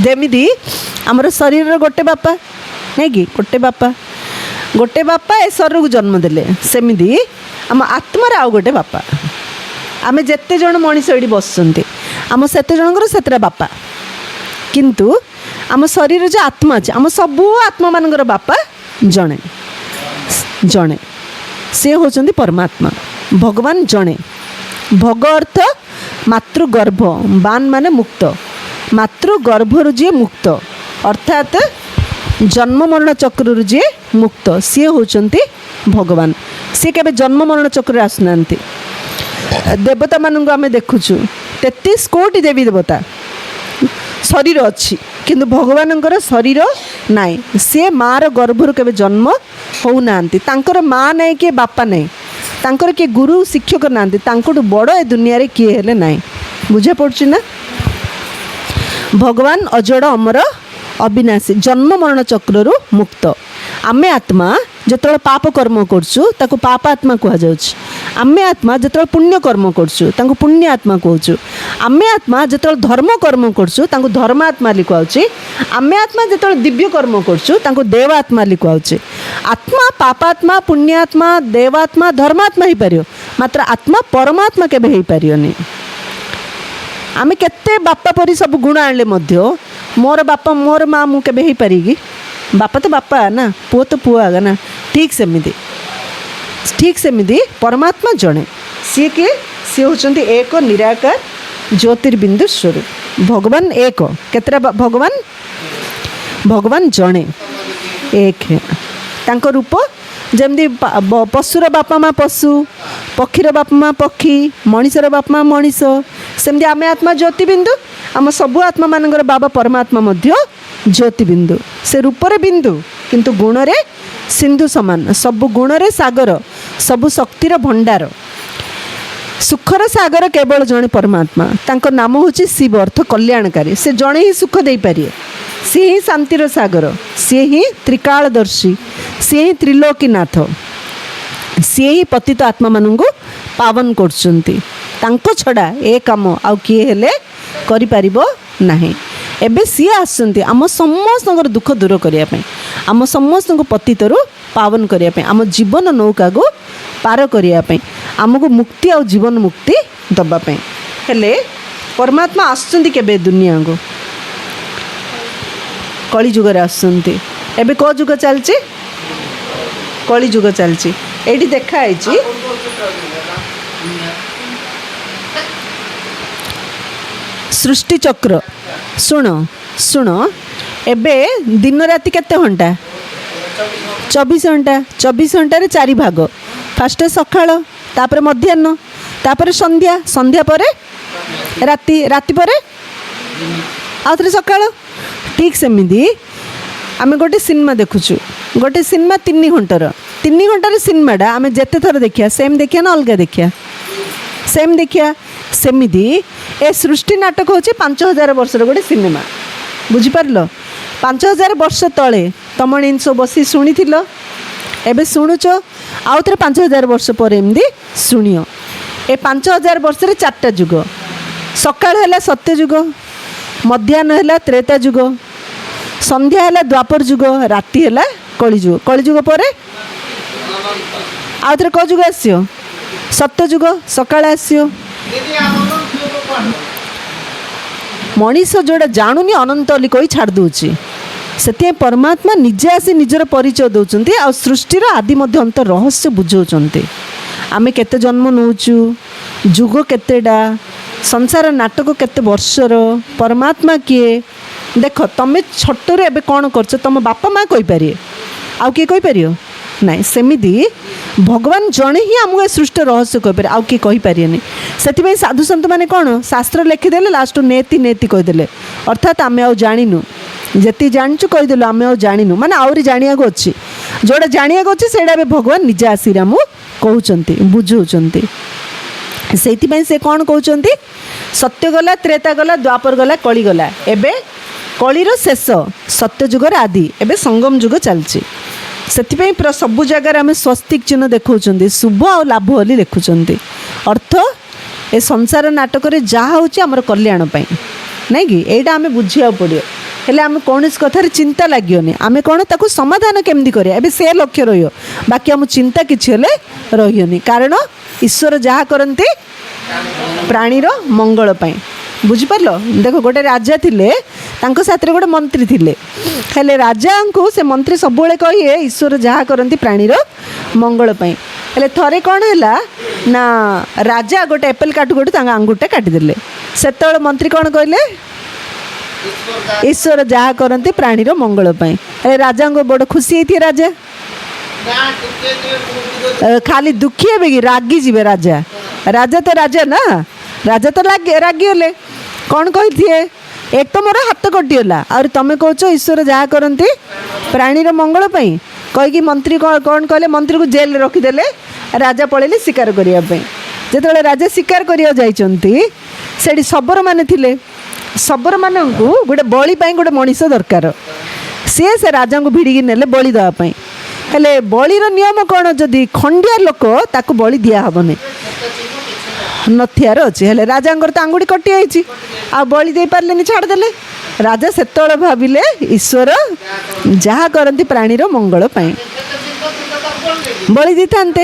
जमीदी आमर शरीर गोटे बापा नहीं कि गोटे बापा ए शरीर को जन्म देले सेमिदी आम आत्मार आउ गोटे बापा आम जेते जण मनीष ये बसुँच आम सेते जनकर सेतरा बापा किंतु आम शरीर जो आत्मा अच्छे आम सबू आत्मा मानकर बापा जड़े जड़े सी होचंदी परमात्मा भगवान जड़े भग अर्थ मातृगर्भ बान माने मुक्त मातृगर्भरु जी मुक्त अर्थात जन्म मरण चक्र जी मुक्त सी होचंदी भगवान सी केबे जन्म मरण चक्र आसुना देवता मानू आम देखुचु 33 कोटी देवी देवता शरीर अच्छी किंतु भगवान शरीर नाई सी मार गर्भर के जन्म होना माँ नहीं किए बापा नहीं तांकर किए गुरु शिक्षक ना बड़ ए दुनिया रे किए हेले नाई बुझा पड़ुछि ना भगवान अजड़ अमर अविनाशी जन्म मरण चक्रु मुक्त आमे आत्मा जिते पाप कर्म करछु ताको पाप आत्मा कह जाउछि आमे आत्मा जिते पुण्य कर्म करछु ताको पुण्य आत्मा कहछु आमे आत्मा जिते धर्म कर्म करछु ताको धर्म आत्मा लिखुआउछि आमे आत्मा जिते दिव्य कर्म करछु ताको देवात्मा लिखुआउछि आत्मा पापात्मा पुण्यात्मा देवात्मा धर्मात्मा ही पारियो मात्र आत्मा परमात्मा केबे ही पारियोनी आमे केते बापा परी सब गुण आनले मध्य मोर बापा मोर माँ मु केबे ही पारिगी बापा तो बापा ना पुओ तो पुओ आगा ना ठीक सेमिति परमात्मा जड़े सी किए सी होचंती एक निराकार ज्योतिर्बिंदु स्वरूप भगवान एक केतरा भगवान भगवान जड़े एक है तांको रूप जमती पशुर बापा माँ पशु पक्षीर बापा माँ पक्षी मनीषर बापा माँ मनीष सेमती आमे आत्मा ज्योतिबिंदु आम सबु आत्मा मानकर बाबा परमात्मा मध्य ज्योतिबिंदु से रूपरे बिंदु किंतु गुणरे सिंधु समान सबु गुणरे सागर सबु शक्तिर भंडार सुखर सागर केवल जड़े परमात्मा तांको नाम होची शिव अर्थ कल्याणकारी से जड़े ही सुख दे पारे सी ही शांतिर सागर सी ही त्रिकालदर्शी सी ही त्रिलोकीनाथ सी ही पतित आत्मा मानू पावन करछंती तांको छड़ा ए काम आउ किए हेले करि परिबो नाही एबे सी आसंती आम समस्त दुख दूर करने आम समस्त पतितरु पावन करने आम जीवन नौका को पार करने आमको मुक्ति आ जीवन मुक्ति दबापी हेले परमात्मा आसुँच केबे दुनिया को कली जुगर आसुँच एबे को जुग चलची कली जुग चलची एठी देखाई सृष्टि चक्र शुण शुण एबे दिन राति केते घंटा 24 घंटा 24 घंटे 4 भाग फास्ट सकाळ तापर मध्याह्न तापर संध्या संध्या परे राति राति परे आउथरे सकाळ ठीक सेमिदी आमे गोटे सिनेमा देखुछु गोटे सिनेमा 3 घंटार सिनेमाटा आमे जेते थर देखिया सेम देखिया ना अलगा देखिया सेम देखिया सेमिदी ए सृष्टि नाटक होची 5000 वर्ष गोटे सिनेमा बुझिपार 5000 वर्ष तले तम जिनस बसी शुणी एबे शुणुच आउ थे 5000 वर्ष पर एमती शुणियो ए 5000 वर्ष 4टा जुग सकाळ है सत्य जुग मध्याह्न है त्रेता जुग संध्या है द्वापर जुग राति है कलिजुग पर आउ थे कौ जुग आसो सत्य जुग सकाळ आसो मनीष जोड़ा जानूनी अनंत अली कही छाड़ दूची से परमात्मा निजे आसी निजर परिचय दौरान आ सृष्टिर आदि अंत रहस्य बुझाऊँच आमे केते जन्म नौचु जुग केतेडा संसार नाटक केते वर्षर परमात्मा किए देख तमें छोटर एबे कौन कर तुम बापा माँ कहीपर आउ किए कहीपर ନାଇଁ ସେମିତି ଭଗବାନ ଜଣେ ହିଁ ଆମକୁ ଏ ସୃଷ୍ଟି ରହସ୍ୟ କହିପାରେ, ଆଉ କିଏ କହିପାରିବେନି। ସେଥିପାଇଁ ସାଧୁସନ୍ଥ ମାନେ କ'ଣ ଶାସ୍ତ୍ର ଲେଖିଦେଲେ, ଲାଷ୍ଟ ନେତି ନେତି କହିଦେଲେ, ଅର୍ଥାତ୍ ଆମେ ଆଉ ଜାଣିନୁ, ଯେତିକି ଜାଣିଛୁ କହିଦେଲୁ, ଆମେ ଆଉ ଜାଣିନୁ, ମାନେ ଆହୁରି ଜାଣିବାକୁ ଅଛି। ଯେଉଁଟା ଜାଣିବାକୁ ଅଛି ସେଇଟା ଏବେ ଭଗବାନ ନିଜେ ଆସିକି ଆମକୁ କହୁଛନ୍ତି, ବୁଝାଉଛନ୍ତି। ସେଇଥିପାଇଁ ସେ କ'ଣ କହୁଛନ୍ତି, ସତ୍ୟ ଗଲା, ତ୍ରେତା ଗଲା, ଦ୍ୱାପର ଗଲା, କଳି ଗଲା, ଏବେ କଳିର ଶେଷ, ସତ୍ୟଯୁଗର ଆଦି, ଏବେ ସଙ୍ଗମ ଯୁଗ ଚାଲିଛି। ସେଥିପାଇଁ ପୁରା ସବୁ ଜାଗାରେ ଆମେ ସ୍ୱସ୍ତିକ ଚିହ୍ନ ଦେଖାଉଛନ୍ତି, ଶୁଭ ଆଉ ଲାଭ ବୋଲି ଲେଖୁଛନ୍ତି। ଅର୍ଥ ଏ ସଂସାର ନାଟକରେ ଯାହା ହେଉଛି ଆମର କଲ୍ୟାଣ ପାଇଁ, ନାଇଁ କି? ଏଇଟା ଆମେ ବୁଝିବାକୁ ପଡ଼ିବ। ହେଲେ ଆମେ କୌଣସି କଥାରେ ଚିନ୍ତା ଲାଗିବନି, ଆମେ କ'ଣ ତାକୁ ସମାଧାନ କେମିତି କରିବା, ଏବେ ସେ ଲକ୍ଷ୍ୟ ରହିବ, ବାକି ଆମ ଚିନ୍ତା କିଛି ହେଲେ ରହିବନି। କାରଣ ଈଶ୍ୱର ଯାହା କରନ୍ତି ପ୍ରାଣୀର ମଙ୍ଗଳ ପାଇଁ। ବୁଝିପାରିଲ? ଦେଖ, ଗୋଟେ ରାଜା ଥିଲେ, ତାଙ୍କ ସାଥିରେ ଗୋଟେ ମନ୍ତ୍ରୀ ଥିଲେ। ହେଲେ ରାଜାଙ୍କୁ ସେ ମନ୍ତ୍ରୀ ସବୁବେଳେ କହିବେ ଈଶ୍ୱର ଯାହା କରନ୍ତି ପ୍ରାଣୀର ମଙ୍ଗଳ ପାଇଁ। ହେଲେ ଥରେ କ'ଣ ହେଲା ନା, ରାଜା ଗୋଟେ ଆପେଲ୍ କାଟୁ କାଟୁ ତାଙ୍କ ଆଙ୍ଗୁଠିଟା କାଟିଦେଲେ। ସେତେବେଳେ ମନ୍ତ୍ରୀ କ'ଣ କହିଲେ, ଈଶ୍ୱର ଯାହା କରନ୍ତି ପ୍ରାଣୀର ମଙ୍ଗଳ ପାଇଁ। ହେଲେ ରାଜାଙ୍କୁ ବଡ଼ ଖୁସି ହେଇଥିବେ ରାଜା, ଖାଲି ଦୁଃଖୀ ହେବେ କି ରାଗିଯିବେ ରାଜା? ରାଜା ତ ରାଜା ନା, ରାଜା ତ ରାଗିଗଲେ। କ'ଣ କହିଥିବେ, ଏକ ତ ମୋର ହାତ କଟିଗଲା, ଆହୁରି ତମେ କହୁଛ ଈଶ୍ୱର ଯାହା କରନ୍ତି ପ୍ରାଣୀର ମଙ୍ଗଳ ପାଇଁ କହିକି ମନ୍ତ୍ରୀ କ'ଣ କହିଲେ, ମନ୍ତ୍ରୀକୁ ଜେଲରେ ରଖିଦେଲେ। ରାଜା ପଳେଇଲେ ଶିକାର କରିବା ପାଇଁ। ଯେତେବେଳେ ରାଜା ଶିକାର କରିବାକୁ ଯାଇଛନ୍ତି, ସେଠି ଶବରମାନେ ଥିଲେ। ଶବରମାନଙ୍କୁ ଗୋଟେ ବଳି ପାଇଁ ଗୋଟେ ମଣିଷ ଦରକାର, ସିଏ ସେ ରାଜାଙ୍କୁ ଭିଡ଼ିକି ନେଲେ ବଳି ଦେବା ପାଇଁ। ହେଲେ ବଳିର ନିୟମ କ'ଣ, ଯଦି ଖଣ୍ଡିଆ ଲୋକ ତାକୁ ବଳି ଦିଆହେବନି, ନଥିବାର ଅଛି। ହେଲେ ରାଜାଙ୍କର ତ ଆଙ୍ଗୁଠି କଟିଯାଇଛି, ଆଉ ବଳି ଦେଇପାରିଲେନି, ଛାଡ଼ିଦେଲେ। ରାଜା ସେତେବେଳେ ଭାବିଲେ ଈଶ୍ୱର ଯାହା କରନ୍ତି ପ୍ରାଣୀର ମଙ୍ଗଳ ପାଇଁ, ବଳି ଦେଇଥାନ୍ତେ।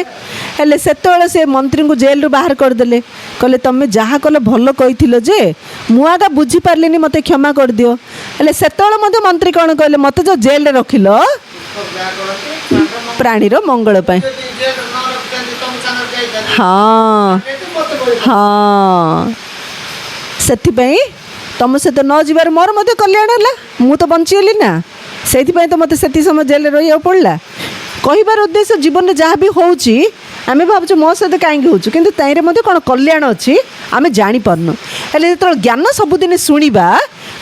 ହେଲେ ସେତେବେଳେ ସେ ମନ୍ତ୍ରୀଙ୍କୁ ଜେଲରୁ ବାହାର କରିଦେଲେ, କହିଲେ ତମେ ଯାହା କଲେ ଭଲ କହିଥିଲ ଯେ ମୁଁ ଆଗ ବୁଝିପାରିଲିନି, ମୋତେ କ୍ଷମା କରିଦିଅ। ହେଲେ ସେତେବେଳେ ମଧ୍ୟ ମନ୍ତ୍ରୀ କ'ଣ କହିଲେ, ମୋତେ ଯେଉଁ ଜେଲରେ ରଖିଲ ପ୍ରାଣୀର ମଙ୍ଗଳ ପାଇଁ। ହଁ ହଁ, ସେଥିପାଇଁ ତମ ସହିତ ନ ଯିବାରୁ ମୋର ମଧ୍ୟ କଲ୍ୟାଣ ହେଲା, ମୁଁ ତ ବଞ୍ଚିଗଲି ନା, ସେଇଥିପାଇଁ ତ ମୋତେ ସେତିକି ସମୟ ଜେଲରେ ରହିବାକୁ ପଡ଼ିଲା। କହିବାର ଉଦ୍ଦେଶ୍ୟ, ଜୀବନରେ ଯାହା ବି ହେଉଛି ଆମେ ଭାବୁଛୁ ମୋ ସହିତ କାହିଁକି ହେଉଛୁ, କିନ୍ତୁ ତାଇରେ ମଧ୍ୟ କ'ଣ କଲ୍ୟାଣ ଅଛି ଆମେ ଜାଣିପାରୁନୁ। ହେଲେ ଯେତେବେଳେ ଜ୍ଞାନ ସବୁଦିନ ଶୁଣିବା,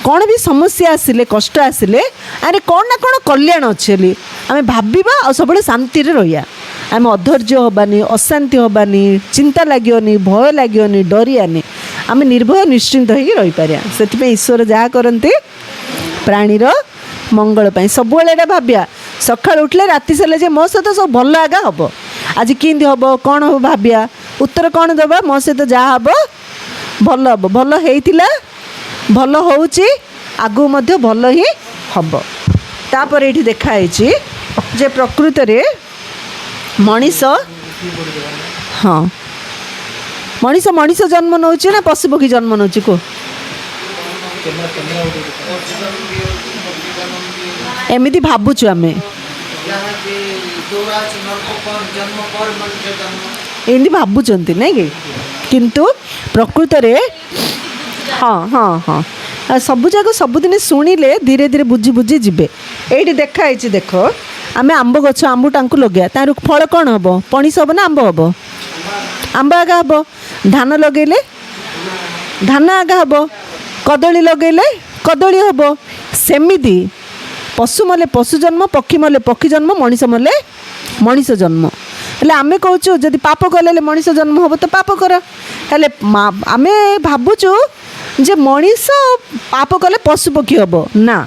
କ'ଣ ବି ସମସ୍ୟା ଆସିଲେ, କଷ୍ଟ ଆସିଲେ, ଆରେ କ'ଣ ନା କ'ଣ କଲ୍ୟାଣ ଅଛି ବୋଲି ଆମେ ଭାବିବା, ଆଉ ସବୁବେଳେ ଶାନ୍ତିରେ ରହିବା। ଆମେ ଅଧୈର୍ଯ୍ୟ ହେବାନି, ଅଶାନ୍ତି ହେବାନି, ଚିନ୍ତା ଲାଗିବନି, ଭୟ ଲାଗିବନି, ଡରିବାନି, ଆମେ ନିର୍ଭୟ ନିଶ୍ଚିନ୍ତ ହେଇକି ରହିପାରିବା। ସେଥିପାଇଁ ଈଶ୍ୱର ଯାହା କରନ୍ତି ପ୍ରାଣୀର ମଙ୍ଗଳ ପାଇଁ ସବୁବେଳେ ଏଇଟା ଭାବିବା। ସକାଳୁ ଉଠିଲେ ରାତି ସାରିଲେ ଯେ ମୋ ସହିତ ସବୁ ଭଲ ଆଗା ହେବ, ଆଜି କେମିତି ହେବ, କ'ଣ ହେବ ଭାବିବା, ଉତ୍ତର କ'ଣ ଦେବା, ମୋ ସହିତ ଯାହା ହେବ ଭଲ ହେବ, ଭଲ ହେଇଥିଲା, ଭଲ ହେଉଛି, ଆଗକୁ ମଧ୍ୟ ଭଲ ହିଁ ହେବ। ତାପରେ ଏଇଠି ଦେଖା ହେଇଛି ଯେ ପ୍ରକୃତରେ ମଣିଷ, ହଁ, ମଣିଷ ଜନ୍ମ ନେଉଛି ନା ପଶୁପକ୍ଷୀ ଜନ୍ମ ନେଉଛି କୁହ? ଏମିତି ଭାବୁଛୁ ଆମେ, ଏମିତି ଭାବୁଛନ୍ତି ନାଇଁ କି? କିନ୍ତୁ ପ୍ରକୃତରେ ହଁ ହଁ ହଁ, ସବୁଯାକ ସବୁଦିନ ଶୁଣିଲେ ଧୀରେ ଧୀରେ ବୁଝି ବୁଝି ଯିବେ। ଏଇଠି ଦେଖା ହେଇଛି, ଦେଖ, ଆମେ ଆମ୍ବ ଗଛ, ଆମ୍ବ ଟାଙ୍କୁ ଲଗେଇବା, ତାର ଫଳ କ'ଣ ହେବ, ପଣିସ ହେବ ନା ଆମ୍ବ ହେବ? ଆମ୍ବ ଆଗା ହେବ। ଧାନ ଲଗେଇଲେ ଧାନ ଆଗା ହେବ, କଦଳୀ ଲଗେଇଲେ କଦଳୀ ହେବ। ସେମିତି ପଶୁ ମଲେ ପଶୁ ଜନ୍ମ, ପକ୍ଷୀ ମଲେ ପକ୍ଷୀ ଜନ୍ମ, ମଣିଷ ମଲେ ମଣିଷ ଜନ୍ମ। ହେଲେ ଆମେ କହୁଛୁ ଯଦି ପାପ କଲେ ମଣିଷ ଜନ୍ମ ହେବ ତ ପାପ କର। ହେଲେ ଆମେ ଭାବୁଛୁ ଯେ ମଣିଷ ପାପ କଲେ ପଶୁପକ୍ଷୀ ହେବ ନା,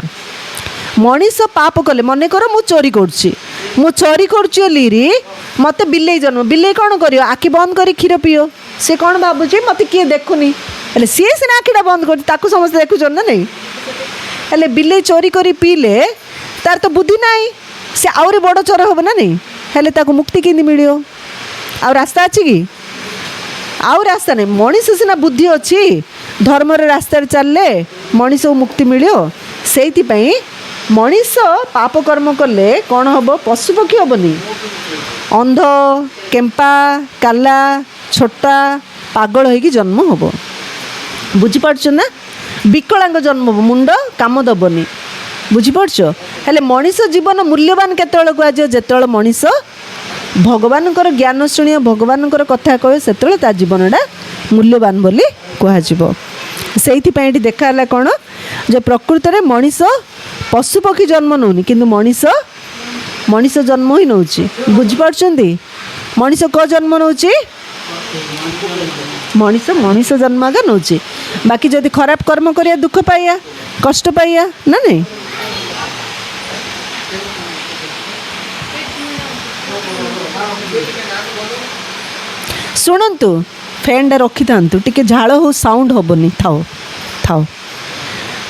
ମଣିଷ ପାପ କଲେ, ମନେକର ମୁଁ ଚୋରି କରୁଛି ବୋଲିରି ମୋତେ ବିଲେଇ ଜନ୍ମ, ବିଲେଇ କ'ଣ କରିବ, ଆଖି ବନ୍ଦ କରି କ୍ଷୀର ପିଅ, ସେ କ'ଣ ଭାବୁଛି ମୋତେ କିଏ ଦେଖୁନି, ହେଲେ ସିଏ ସିନା ଆଖିଟା ବନ୍ଦ କରୁଛି, ତାକୁ ସମସ୍ତେ ଦେଖୁଛନ୍ତି ନା ନାହିଁ। ହେଲେ ବିଲେଇ ଚୋରି କରି ପିଇଲେ ତାର ତ ବୁଦ୍ଧି ନାହିଁ, ସେ ଆହୁରି ବଡ଼ ଚୋର ହେବ ନା ନାହିଁ। ହେଲେ ତାକୁ ମୁକ୍ତି କେମିତି ମିଳିବ? ଆଉ ରାସ୍ତା ଅଛି କି? ଆଉ ରାସ୍ତା ନାହିଁ। ମଣିଷ ସିନା ବୁଦ୍ଧି ଅଛି, ଧର୍ମର ରାସ୍ତାରେ ଚାଲିଲେ ମଣିଷକୁ ମୁକ୍ତି ମିଳିବ। ସେଇଥିପାଇଁ ମଣିଷ ପାପ କର୍ମ କଲେ କ'ଣ ହେବ, ପଶୁପକ୍ଷୀ ହେବନି, ଅନ୍ଧ, କେମ୍ପା, କାଲା, ଛୋଟା, ପାଗଳ ହେଇକି ଜନ୍ମ ହେବ। ବୁଝିପାରୁଛ ନା? ବିକଳାଙ୍ଗ ଜନ୍ମ ହେବ, ମୁଣ୍ଡ କାମ ଦେବନି। ବୁଝିପାରୁଛ? हेले मनीष जीवन मूल्यवान केतବେଳେ କୁହାଯିବ ଯେତେବେଳେ ମଣିଷ ଭଗବାନଙ୍କର ଜ୍ଞାନ ଶୁଣିବ ଭଗବାନଙ୍କର କଥା କହିବ ସେତେବେଳେ ତା ଜୀବନଟା ମୂଲ୍ୟବାନ ବୋଲି କୁହାଯିବ। ସେଇଥିପାଇଁ ଏଠି ଦେଖା ହେଲା କ'ଣ ଯେ ପ୍ରକୃତରେ ମଣିଷ ପଶୁପକ୍ଷୀ ଜନ୍ମ ନେଉନି କିନ୍ତୁ ମଣିଷ ଜନ୍ମ ହିଁ ନେଉଛି। ବୁଝିପାରୁଛନ୍ତି ମଣିଷ କେଉଁ ଜନ୍ମ ନେଉଛି? ମଣିଷ ଜନ୍ମ ଆଗ ନେଉଛି। ବାକି ଯଦି ଖରାପ କର୍ମ କରିବା ଦୁଃଖ ପାଇବା କଷ୍ଟ ପାଇବା ନା ନାଇଁ। ଶୁଣନ୍ତୁ ଫ୍ୟାନ୍ଟା ରଖିଥାନ୍ତୁ ଟିକେ ଝାଳ ହଉ ସାଉଣ୍ଡ ହେବନି ଥାଉ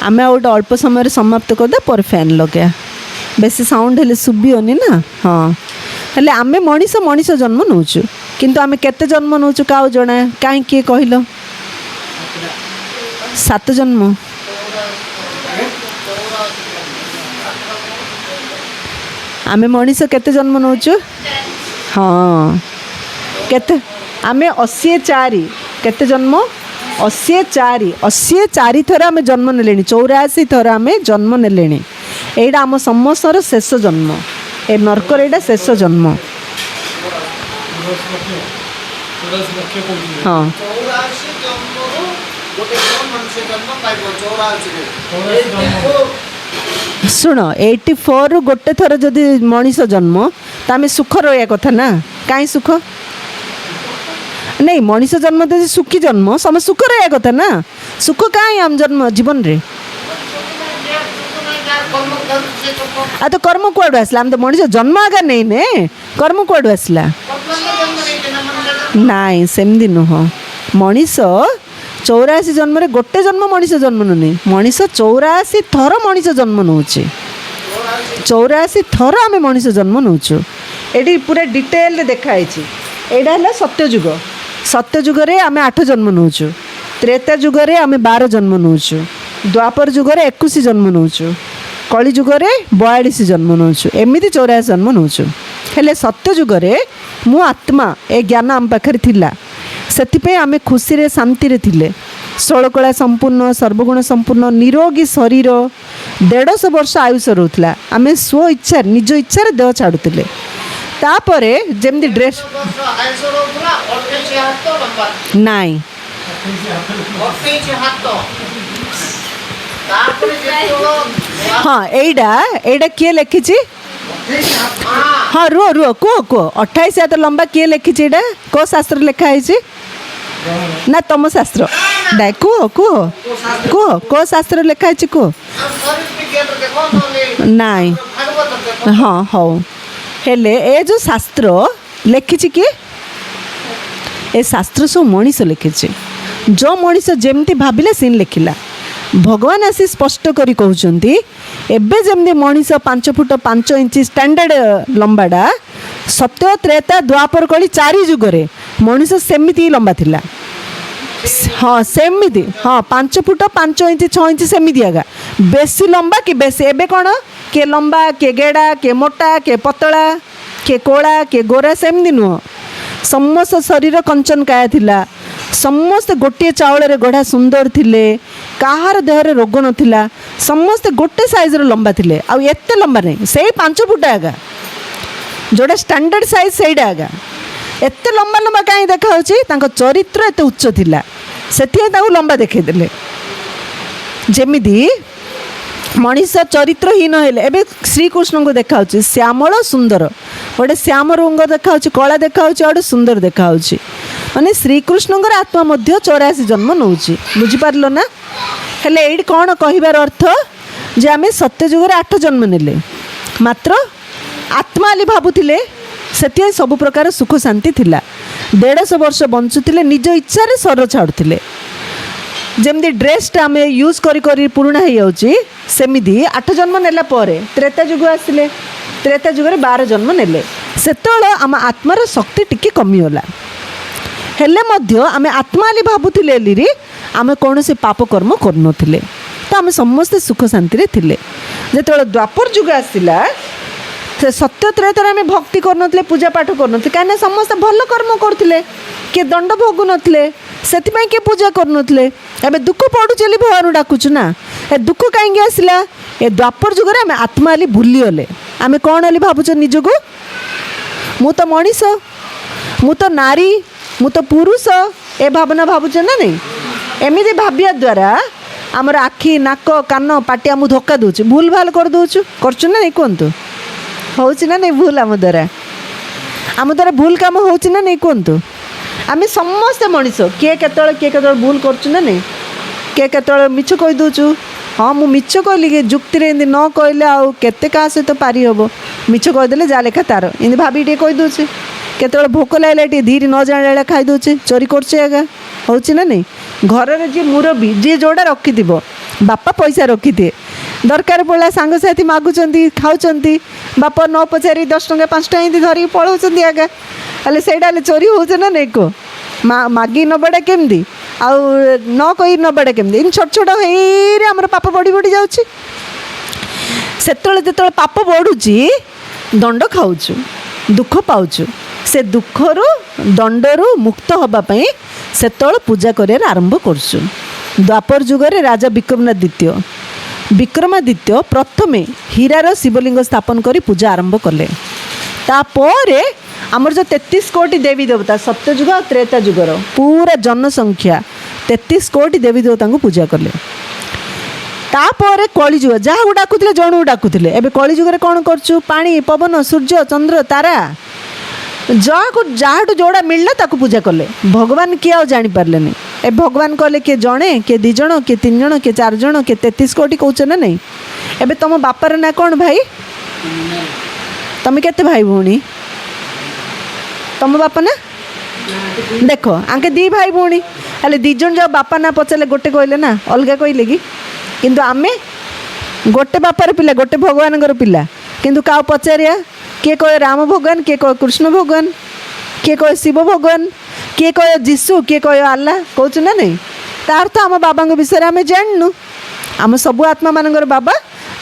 ଆମେ ଆଉ ଗୋଟେ ଅଳ୍ପ ସମୟରେ ସମାପ୍ତ କରିଦେବା ପରେ ଫ୍ୟାନ୍ ଲଗାଇବା ବେଶୀ ସାଉଣ୍ଡ ହେଲେ ଶୁଭିବନି ନା। ହଁ ହେଲେ ଆମେ ମଣିଷ ଜନ୍ମ ନେଉଛୁ କିନ୍ତୁ ଆମେ କେତେ ଜନ୍ମ ନେଉଛୁ କାହାକୁ ଜଣା କାହିଁ କିଏ କହିଲ? 7 ଜନ୍ମ। ଆମେ ମଣିଷ କେତେ ଜନ୍ମ ନେଉଛୁ? ହଁ କେତେ? ଆମେ 84 କେତେ ଜନ୍ମ? 84 ଥର ଆମେ ଜନ୍ମ ନେଲେଣି 84 ଥର ଆମେ ଜନ୍ମ ନେଲେଣି। ଏଇଟା ଆମ ସମସ୍ତର ଶେଷ ଜନ୍ମ ଏ ନର୍କର ଏଇଟା ଶେଷ ଜନ୍ମ। ହଁ ଶୁଣ 84ରୁ ଗୋଟେ ଥର ଯଦି ମଣିଷ ଜନ୍ମ ତ ଆମେ ସୁଖ ରହିବା କଥା ନା। କାହିଁ ସୁଖ नहीं मनीष जन्म तो सुखी जन्म समय सुख रहा कथा ना। सुख कहीं आम जन्म जीवन रे आ तो कर्म कौड़ आसला आम तो मनीष जन्म आगा नहीं ने कर्म कौड़ आसला नाई सेमती नुह। मनीष 84 जन्म रे गोटे जन्म मनीष जन्म नहीं मनीष 84 थर मनीष जन्म नौचे 84 थर आम मनीष जन्म नौचु। ये पूरा डिटेल देखाई यहाँ है सत्यजुग। सत्यजुगे आम 8 जन्म नौचु। त्रेता जुगे आम 12 जन्म नौचु। द्वापर जुगे 21 जन्म नौचु। कली जुगे 42 जन्म नौचु। एमती 84 जन्म नौचु। हेले सत्यजुगे मु आत्मा ए ज्ञान आम पाखे थिला से आम खुशी रे शांति रे थिले। षोलकला संपूर्ण सर्वगुण संपूर्ण निरोगी शरीर 150 वर्ष आयुष रोला। आम स्व इच्छा निज इच्छा देह छाड़ुले तापरे जेमती ड्रेस नाई हाँ एडा किए लिखी? हाँ रुह कुह 28 हाथ लंबा किए लिखी? को शास्त्र लिखाई ना तुम शास्त्र डा कुह को शास्त्र लिखाई कुह नाई। हाँ हौ हेले ए जो शास्त्र लिखी कि ए शास्त्र सब मनीष लिखी जो मनीष जमती भाविले सीन लिखिला। भगवान आसी स्पष्ट करी कहउचंती एबे जमती मनीष 5 फुट 5 इंच स्टैंडर्ड लंबाड़ा सत्य त्रेता द्वापर कली 4 जुगरे मनीष सेमिति लंबा थिला। हाँ सेमिति हाँ 5 फुट 5 इंच 6 इंच सेमिति आगा बेसी लंबा कि बेसी एबे कौन के लंबा के गेड़ा के मोटा के पतला के कोला के गोरा सेमती नुह। समस्त शरीर कंचन काया थिला। समस्ते गोटे चाउल रे गढ़ा सुंदर थिले। काहार देहरे रोग नथिला। समस्ते गोटे साइज रो लंबा थिले। आ एते लंबा नहीं से 5 फुट आगा जोड़ा स्टैंडर्ड साइज सेटा आगा एते लंबा लंबा कहीं देखा चरित्र एत उच्च थिला से लंबा देखई देले। जेमिति मनीष चरित्रहीन हेले एबे श्रीकृष्ण को देखा श्यामल सुंदर गोटे श्याम रंग देखा कला देखा गोटे सुंदर देखा माने श्रीकृष्ण आत्मा मध्य 84 जन्म नौची। बुझिपारल ना। हेले एठी कौन कहिबार अर्थ जे आमे सत्यजुगे 8 जन्म नेले मात्र आत्मा आली भाबुथिले सेति सब प्रकार सुख शांति थिला। 150 वर्ष बंचुथिले निज इच्छा रे शरीर छाड़ुथिले। जेमती ड्रेसटा आम यूज करी पुराणा हो जाऊँगी सेमती 8 जन्म नेला परे त्रेता जुग आसिले। त्रेता जुगे 12 जन्म नेले सेतବେଳେ आम आत्मार शक्ति टिके कमीगला। हेले मध्य आम आत्मा आली भाबुथिले एलिरी आम कौन से पाप कर्म करनुथिले तो आम समस्ते सुख शांति रे थिले। जेतବେଳେ द्वापर जुग आसिला से सत्य त्रेतार आम भक्ति करनुथिले पूजा पाठ करनुथिले कहीं समस्ते भल कर्म करथिले किए दंड भोगु नथिले सेतिपई के पूजा करनुथिले। एबे दुख पड़ुचे भगवान डाकुछु ना ए दुख कहीं आसला ए द्वापर जुगर आम आत्मा हेली भूलीगले आम कौन हेली भावुच निजको मु तो मनीष मु तो नारी मु तो पुरुष ए भावना भावुच ना नहीं एमती भाविया द्वारा आमर आखि नाक कान पाटी आम धोखा दूचे भूल भाल कर दूचु करचु ना नहीं कहतु हो नहीं भूल आम द्वारा भूल काम हो नहीं कहतु आम समस्ते मनीष किए केतल भूल करचु ना नहीं किए केतल मिछ कही दूचु हाँ मु मिछ कहली कि जुक्ति एमती न कहले आउ केते क्या सहित पारि हम मिछ कहीदेले जा लेखा तार एमती भाभी टे कही दूचे केतल भोक लगे टे धीरे न जाने खाई दूचे चोरी करछे आगा हो ना नहीं घर जी मुरबी जी जोड़ा रखि बापा पैसा रखि थे दरकार पड़ा सांगसाथी मागुंट खाऊँ बापा न पचारि 10 टंका 5 टंका एमती धरिक पलाऊँ आगा हेल्ले से चोरी हो ना नहीं कह मागी नबाटा केमती आउ न कही नबाटा केमती इन छोट छोट हे आमर पाप बढ़ी बढ़ी जाऊँगी से पाप बढ़ुची दंड खाऊँ दुख पाऊँ से दुखरू दंडरू मुक्त होगापाई से पूजा कर आरंभ करसु द्वापर जुगर राजा विक्रमादित्य प्रथमे हीरार शिवलिंग स्थापन करी पूजा आरंभ कले तापर आमर जो 33 कोटी देवी देवता सत्यजुग और त्रेता जुगर पूरा जनसंख्या 33 कोटी देवी देवता को पूजा कले तापर कलिजुग जहाँ डाकुले जन को डाकुले एवं कलिजुगे कौन करचु पानी पवन सूर्य चंद्र तारा जहाँ जोड़ा मिलला ताकू पूजा कले भगवान किए आ जापारे ए भगवान कहले किए जड़े किए 2 जण किए 3 जण किए 4 जण किए 33 कोटी कौच ना नहीं एबे तुम बापार ना कौन भाई तुम केते भाई भौणी तुम बापा ना देख आंके 2 भाई भौणी हेल्ले 2 जण जो बापा ना पचारे गोटे कहले ना अलग कहले कि किंतु आमे गोटे बापार पिला गोटे भगवान पिला किंतु क्या पचारिया किए कहे राम भगवान किए कहे कृष्ण भगवान किए कहे शिव भगवान किए कहे जीशु किए कहे आल्ला कौच ना नहीं तार तो आम बाबा विषय आम जाननु आम सबू आत्मा मानकर बाबा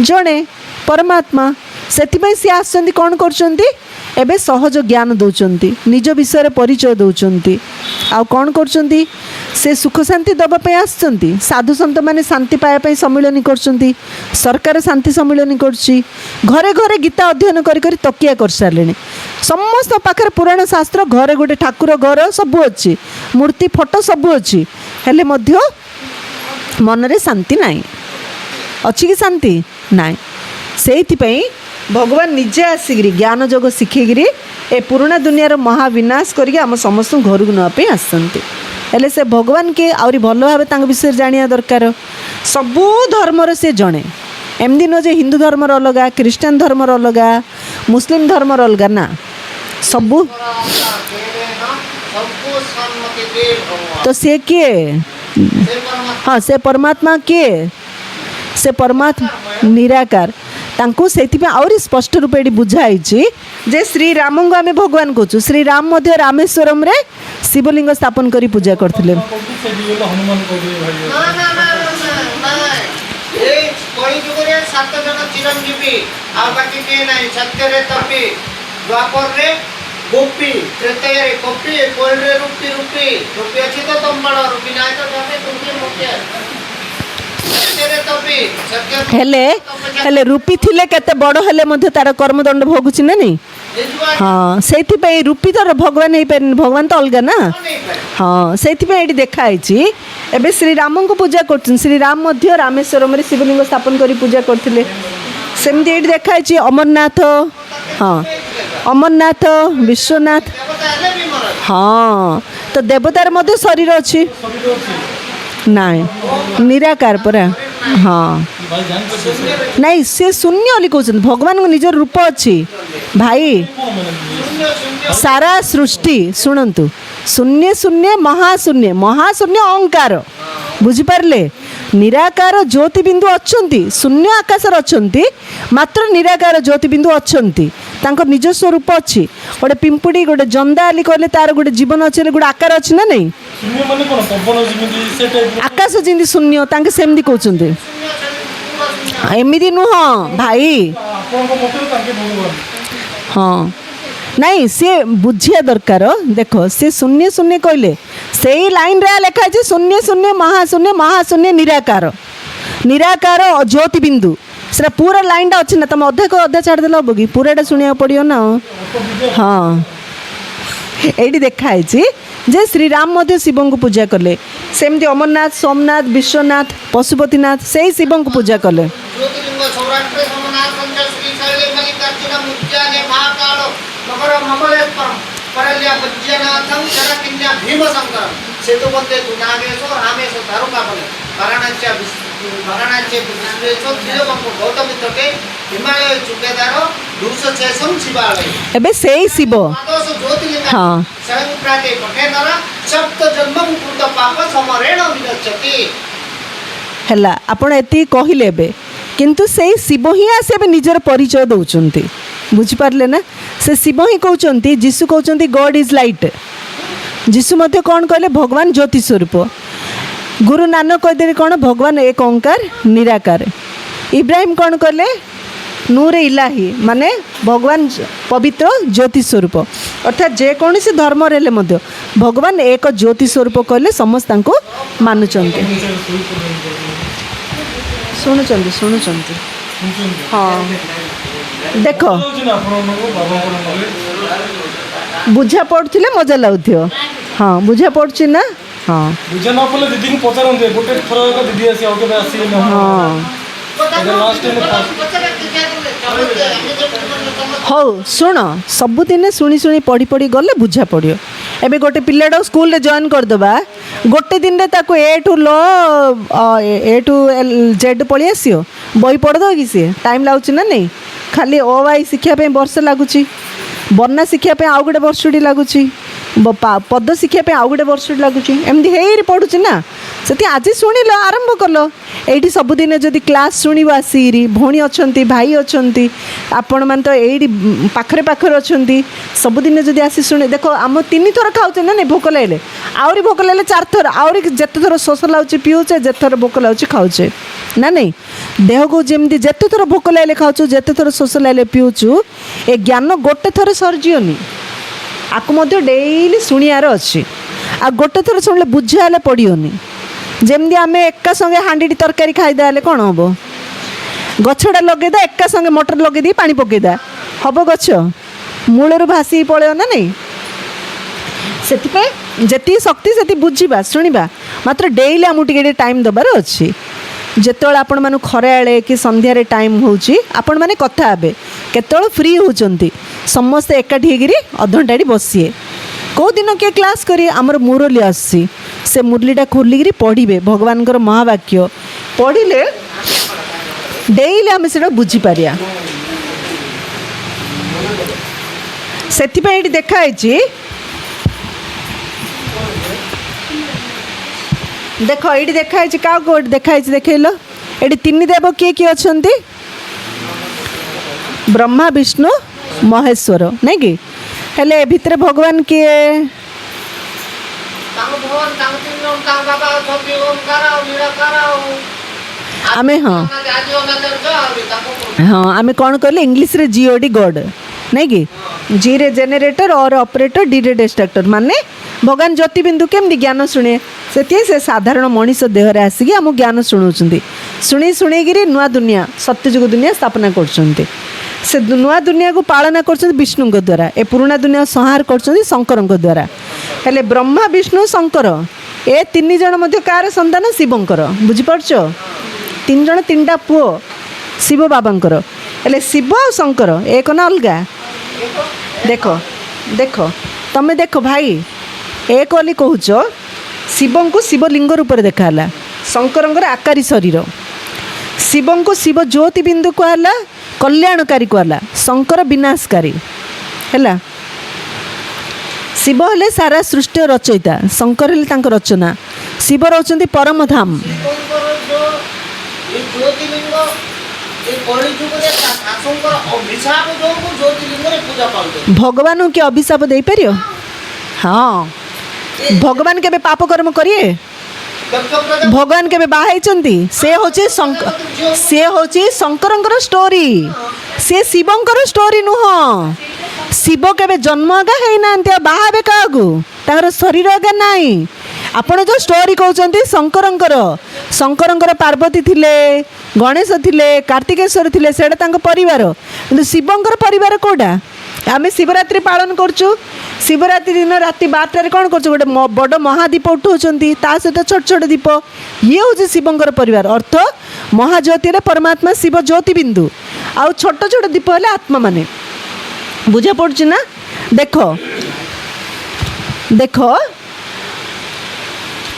जड़े परमात्मा से सी आसुँच कौन कर सहज ज्ञान दौरान निज विषय परिचय दौरान आउ कौन कर सुख शांति दवापाई आसुँच साधु सन्त मैंने शांति पाइबापी सम्मिलन कर सरकार शांति सम्मिलन कर घरे घरे गीता अध्ययन कर तकिया कर सारे समस्त पाखे पुराण शास्त्र घरे गोटे ठाकुर घर सबू अच्छी मूर्ति फोटो सबू अच्छी हेले मध्य मनरे शांति नाई अच्छी कि शांति नाई से भगवान निजे आसिक ज्ञान जोग शिखिकी ए पुराना दुनियार महाविनाश करके आम समस्त घर को नापी आसती हेले से भगवान के आहरी भल भाव विषय जाना दरकार सबू धर्मर से जड़े एमती न जे हिंदू धर्मर अलग क्रिश्चियन धर्मर अलग मुस्लिम धर्मर अलग ना सबू तो से किए हाँ से परमात्मा किए से परमात्मा निराकार तांको सेथिपे आउरी स्पष्ट रूप ये बुझाई जे श्री राम को आम भगवान कहूँ श्री राम मध्य रामेश्वरम रे शिवलिंग स्थापन करी पूजा करथिले गोपी त्रेतय रे कपी कोल रे रूपी रूपी रूपी अछि तो तुम बड़ रूपी नाही तो जमे तुमके मोके हेले हेले रूपी थिले केते बड़ हेले मध्य तार कर्मदंड भोगुछि ना नहीं हाँ से रूपी तो भगवान हो पारे भगवान तो अलग ना हाँ से ये देखाई एवं श्री राम को पूजा कर श्री राम मध्य रामेश्वरम रे शिवलिंग स्थापन करी पूजा करथिले सेमती ये देखाई अमरनाथ हाँ अमरनाथ विश्वनाथ हाँ तो देवतार मध्य शरीर अच्छी नाई निराकार परा हाँ नहीं से शून्य अली कहते भगवान को निजर रूप अच्छी भाई सारा सृष्टि शुणु शून्य शून्य महाशून्य महाशून्य अहंकार बुझिपारे निराकार ज्योतिबिंदु अच्छंती शून्य आकाशर अच्छंती मात्र निराकार ज्योतिबिंदु अच्छंती तांको निजस्व रूप अच्छी गोटे पिंपुड़ी गोटे जंदा आली कहले तार गोटे जीवन अच्छे गोटे आकार अच्छी ना नहीं आकाश जमी शून्य तांके सेमती कहते एमती नुह भाई हाँ नहीं सी बुझिया दरकार देख सी शून्य शून्य कहले से लाइन रे लिखा है शून्य शून्य महाशून्य महाशून्य निराकार निराकार ज्योतिबिंदु ସେଟା ପୁରା ଲାଇନ୍ଟା ଅଛି ନା, ତୁମେ ଅଧାକୁ ଅଧା ଛାଡ଼ିଦେଲେ ହେବ କି? ପୁରାଟା ଶୁଣିବାକୁ ପଡ଼ିବ ନା। ହଁ, ଏଇଠି ଦେଖା ହେଇଛି ଯେ ଶ୍ରୀରାମ ମଧ୍ୟ ଶିବଙ୍କୁ ପୂଜା କଲେ, ସେମିତି ଅମରନାଥ, ସୋମନାଥ, ବିଶ୍ୱନାଥ, ପଶୁପତିନାଥ ସେଇ ଶିବଙ୍କୁ ପୂଜା କଲେ। ज्योतिलिंग सौराष्ट्र सोमनाथ पंच श्री शैले मल्लिकार्जुन उज्जैने महाकाल मकर ममलेश्वरम परल्या वज्रनाथम शरकिन्या भीमशंकर सेतुबंधे नागेश्वर रामेश्वर दारुकापले वाराणसी विश्वेश्वर त्रिलोकम गौतमी तटे हिमालय चुकेदार 206 शिवालय एबे सेई शिव द्वादश ज्योतिलिंग हाँ। स्वयं प्राते पठेनर सप्त जन्म कृत पाप समरेण विनश्यति। ହେଲା ଆପଣ ଏତିକି କହିଲେ ଏବେ, କିନ୍ତୁ ସେଇ ଶିବ ହିଁ ଆସି ଏବେ ନିଜର ପରିଚୟ ଦେଉଛନ୍ତି, ବୁଝିପାରିଲେ ନା? ସେ ଶିବ ହିଁ କହୁଛନ୍ତି, ଯୀଶୁ କହୁଛନ୍ତି ଗଡ୍ ଇଜ୍ ଲାଇଟ୍। ଯୀଶୁ ମଧ୍ୟ କ'ଣ କହିଲେ? ଭଗବାନ ଜ୍ୟୋତି ସ୍ୱରୂପ। ଗୁରୁ ନାନକ କହିଦେଲେ କ'ଣ? ଭଗବାନ ଏକ ଓଙ୍କାର ନିରାକାର। ଇବ୍ରାହିମ କ'ଣ କଲେ? ନୂରେ ଇଲାହି, ମାନେ ଭଗବାନ ପବିତ୍ର ଜ୍ୟୋତି ସ୍ୱରୂପ। ଅର୍ଥାତ୍ ଯେକୌଣସି ଧର୍ମରେ ହେଲେ ମଧ୍ୟ ଭଗବାନ ଏକ ଜ୍ୟୋତି ସ୍ୱରୂପ କହିଲେ ସମସ୍ତଙ୍କୁ ମାନୁଛନ୍ତି। ଶୁଣୁଛନ୍ତି ଶୁଣୁଛନ୍ତି ହଁ, ଦେଖ ବୁଝା ପଡ଼ୁଥିଲେ ମଜା ଲାଗୁଥିବ। ହଁ, ବୁଝା ପଡ଼ୁଛି ନା? ହଁ ବୁଝା ନ ପଡ଼ିଲେ ଦିଦିଙ୍କୁ ପଚାରନ୍ତି, ଗୋଟେ ଥର ଦିଦି ଆସି ଆଉ କେବେ ଆସିବେ ନା? ହଁ ହଉ ଶୁଣ, ସବୁଦିନେ ଶୁଣି ଶୁଣି ପଢ଼ି ପଢ଼ି ଗଲେ ବୁଝା ପଡ଼ିବ। ଏବେ ଗୋଟେ ପିଲାଟାକୁ ସ୍କୁଲରେ ଜଏନ୍ କରିଦେବା, ଗୋଟେ ଦିନରେ ତାକୁ ଏ ଟୁ ଜେଡ୍ ପଳେଇ ଆସିବ, ବହି ପଢ଼ିଦେବ କି? ସିଏ ଟାଇମ୍ ଲାଗୁଛି ନା ନାଇଁ? ଖାଲି ଓ ଆଇ ଶିଖିବା ପାଇଁ ବର୍ଷେ ଲାଗୁଛି, ବର୍ଣ୍ଣ ଶିଖିବା ପାଇଁ ଆଉ ଗୋଟେ ବର୍ଷଟି ଲାଗୁଛି, ପଦ ଶିଖିବା ପାଇଁ ଆଉ ଗୋଟେ ବର୍ଷଟି ଲାଗୁଛି, ଏମିତି ହେଇରି ପଢ଼ୁଛି ନା। ସେଠି ଆଜି ଶୁଣିଲ, ଆରମ୍ଭ କଲ, ଏଇଠି ସବୁଦିନେ ଯଦି କ୍ଲାସ୍ ଶୁଣିବ ଆସିକିରି, ଭଉଣୀ ଅଛନ୍ତି, ଭାଇ ଅଛନ୍ତି, ଆପଣମାନେ ତ ଏଇଠି ପାଖରେ ପାଖରେ ଅଛନ୍ତି, ସବୁଦିନେ ଯଦି ଆସି ଶୁଣେ, ଦେଖ ଆମ 3 ଥର ଖାଉଛେ ନା ନାଇଁ? ଭୋକ ଲାଗିଲେ ଆହୁରି ଭୋକ ଲାଗିଲେ 4 ଥର, ଆହୁରି ଯେତେ ଥର ଶୋଷ ଲାଗୁଛି ପିଉଛେ, ଯେତେ ଥର ଭୋକ ଲାଗୁଛି ଖାଉଛେ ନା ନାଇଁ? ଦେହକୁ ଯେମିତି ଯେତେ ଥର ଭୋକ ଲାଗିଲେ ଖାଉଛୁ, ଯେତେ ଥର ଶୋଷ ଲାଗିଲେ ପିଉଛୁ, ଏ ଜ୍ଞାନ ଗୋଟେ ଥର ସରିଯିବନି, ଆକୁ ମଧ୍ୟ ଡେଇଲି ଶୁଣିବାର ଅଛି। ଆଉ ଗୋଟେ ଥର ଶୁଣିଲେ ବୁଝା ହେଲେ ପଡ଼ିବନି। ଯେମିତି ଆମେ ଏକା ସଙ୍ଗେ ହାଣ୍ଡିଟି ତରକାରୀ ଖାଇଦା ହେଲେ କ'ଣ ହେବ? ଗଛଟା ଲଗେଇଦା, ଏକା ସଙ୍ଗେ ମଟର ଲଗେଇ ଦେଇ ପାଣି ପକେଇଦା, ହେବ ଗଛ? ମୂଳରୁ ଭାସିକି ପଳେଇବ ନା ନାଇଁ? ସେଥିପାଇଁ ଯେତିକି ଶକ୍ତି ସେତିକି ବୁଝିବା, ଶୁଣିବା, ମାତ୍ର ଡେଇଲି ଆମକୁ ଟିକେ ଟିକେ ଟାଇମ୍ ଦେବାର ଅଛି। ଯେତେବେଳେ ଆପଣମାନଙ୍କୁ ଖରାବେଳେ କି ସନ୍ଧ୍ୟାରେ ଟାଇମ୍ ହେଉଛି, ଆପଣମାନେ କଥା ହେବେ, କେତେବେଳେ ଫ୍ରି ହେଉଛନ୍ତି, ସମସ୍ତେ ଏକାଠି ହେଇକିରି ଅଧଘଣ୍ଟାଟି ବସିବେ। କେଉଁ ଦିନ କିଏ କ୍ଲାସ୍ କରିବେ? ଆମର ମୁରଲି ଆସୁଛି, ସେ ମୁରଲିଟା ଖୋଲିକିରି ପଢ଼ିବେ, ଭଗବାନଙ୍କର ମହାବାକ୍ୟ ପଢ଼ିଲେ ଡେଇଲି ଆମେ ସେଇଟା ବୁଝିପାରିବା। ସେଥିପାଇଁ ଏଇଠି ଦେଖା ହେଇଛି, ଦେଖ ଏଇଠି ଦେଖା ହେଇଛି, କାହାକୁ ଦେଖା ହେଇଛି ଦେଖେଇଲ? ଏଠି 3 ଦେବ କିଏ କିଏ ଅଛନ୍ତି? ବ୍ରହ୍ମା, ବିଷ୍ଣୁ, ମହେଶ୍ୱର, ନାଇଁ କି? ହେଲେ ଏ ଭିତରେ ଭଗବାନ କିଏ? ଆମେ ହଁ ହଁ ଆମେ କ'ଣ କହିଲେ ଇଂଲିଶରେ ଜିଓଡି ଗଡ୍, ନାଇଁ କି? ଜିରେ ଜେନେରେଟର, ଅର୍ ଅପରେଟର, ଡିରେ ଡିଷ୍ଟ୍ରାକ୍ଟର, ମାନେ ଭଗବାନ ଜ୍ୟୋତିବିନ୍ଦୁ କେମିତି ଜ୍ଞାନ ଶୁଣେ? ସେଥିପାଇଁ ସେ ସାଧାରଣ ମଣିଷ ଦେହରେ ଆସିକି ଆମକୁ ଜ୍ଞାନ ଶୁଣାଉଛନ୍ତି। ଶୁଣେଇକିରି ନୂଆ ଦୁନିଆ, ସତ୍ୟଯୁଗ ଦୁନିଆ ସ୍ଥାପନା କରୁଛନ୍ତି। ସେ ନୂଆ ଦୁନିଆକୁ ପାଳନ କରୁଛନ୍ତି ବିଷ୍ଣୁଙ୍କ ଦ୍ୱାରା, ଏ ପୁରୁଣା ଦୁନିଆ ସଂହାର କରୁଛନ୍ତି ଶଙ୍କରଙ୍କ ଦ୍ୱାରା। ହେଲେ ବ୍ରହ୍ମା, ବିଷ୍ଣୁ, ଶଙ୍କର ଏ 3 ଜଣ ମଧ୍ୟ କାହାର ସନ୍ତାନ? ଶିବଙ୍କର। ବୁଝିପାରୁଛ? 3 ଜଣ 3ଟା ପୁଅ ଶିବ ବାବାଙ୍କର। ହେଲେ ଶିବ ଆଉ ଶଙ୍କର ଏକ ନା ଅଲଗା? ଦେଖ ଦେଖ ତମେ ଦେଖ ଭାଇ, ଏକ ବୋଲି କହୁଛ, ଶିବଙ୍କୁ ଶିବଲିଙ୍ଗ ରୂପରେ ଦେଖାହେଲା, ଶଙ୍କରଙ୍କର ଆକାରୀ ଶରୀର, ଶିବଙ୍କୁ ଶିବ ଜ୍ୟୋତି ବିନ୍ଦୁ କୁହାହେଲା, କଲ୍ୟାଣକାରୀ କୁହାହେଲା, ଶଙ୍କର ବିନାଶକାରୀ ହେଲା। ଶିବ ହେଲେ ସାରା ସୃଷ୍ଟିର ରଚୟିତା, ଶଙ୍କର ହେଲେ ତାଙ୍କ ରଚନା। ଶିବ ରହୁଛନ୍ତି ପରମଧାମ। ଭଗବାନଙ୍କୁ କିଏ ଅଭିଶାପ ଦେଇପାରିବ? ହଁ, ଭଗବାନ କେବେ ପାପ କର୍ମ କରିବେ? ଭଗବାନ କେବେ ବାହା ହେଇଛନ୍ତି? ସେ ହେଉଛି ଶଙ୍କରଙ୍କର ଷ୍ଟୋରି, ସେ ଶିବଙ୍କର ଷ୍ଟୋରି ନୁହଁ। ଶିବ କେବେ ଜନ୍ମ ଆଗା ହେଇନାହାନ୍ତି, ଆଉ ବାହା ହେବେ କାହାକୁ? ତାଙ୍କର ଶରୀର ଆଗା ନାହିଁ। ଆପଣ ଯେଉଁ ଷ୍ଟୋରି କହୁଛନ୍ତି ଶଙ୍କରଙ୍କର ପାର୍ବତୀ ଥିଲେ, ଗଣେଶ ଥିଲେ, କାର୍ତ୍ତିକେଶ୍ୱର ଥିଲେ, ସେଇଟା ତାଙ୍କ ପରିବାର। କିନ୍ତୁ ଶିବଙ୍କର ପରିବାର କେଉଁଟା? ଆମେ ଶିବରାତ୍ରି ପାଳନ କରୁଛୁ, ଶିବରାତ୍ରି ଦିନ ରାତି 12টাରେ କ'ଣ କରୁଛୁ? ଗୋଟେ ବଡ଼ ମହାଦୀପ ଉଠାଉଛନ୍ତି, ତା ସହିତ ଛୋଟ ଛୋଟ ଦୀପ। ଇଏ ହେଉଛି ଶିବଙ୍କର ପରିବାର। ଅର୍ଥ ମହାଜ୍ୟୋତି ହେଲେ ପରମାତ୍ମା ଶିବ ଜ୍ୟୋତିବିନ୍ଦୁ, ଆଉ ଛୋଟ ଛୋଟ ଦୀପ ହେଲେ ଆତ୍ମାମାନେ। ବୁଝା ପଡ଼ୁଛି ନା? ଦେଖ ଦେଖ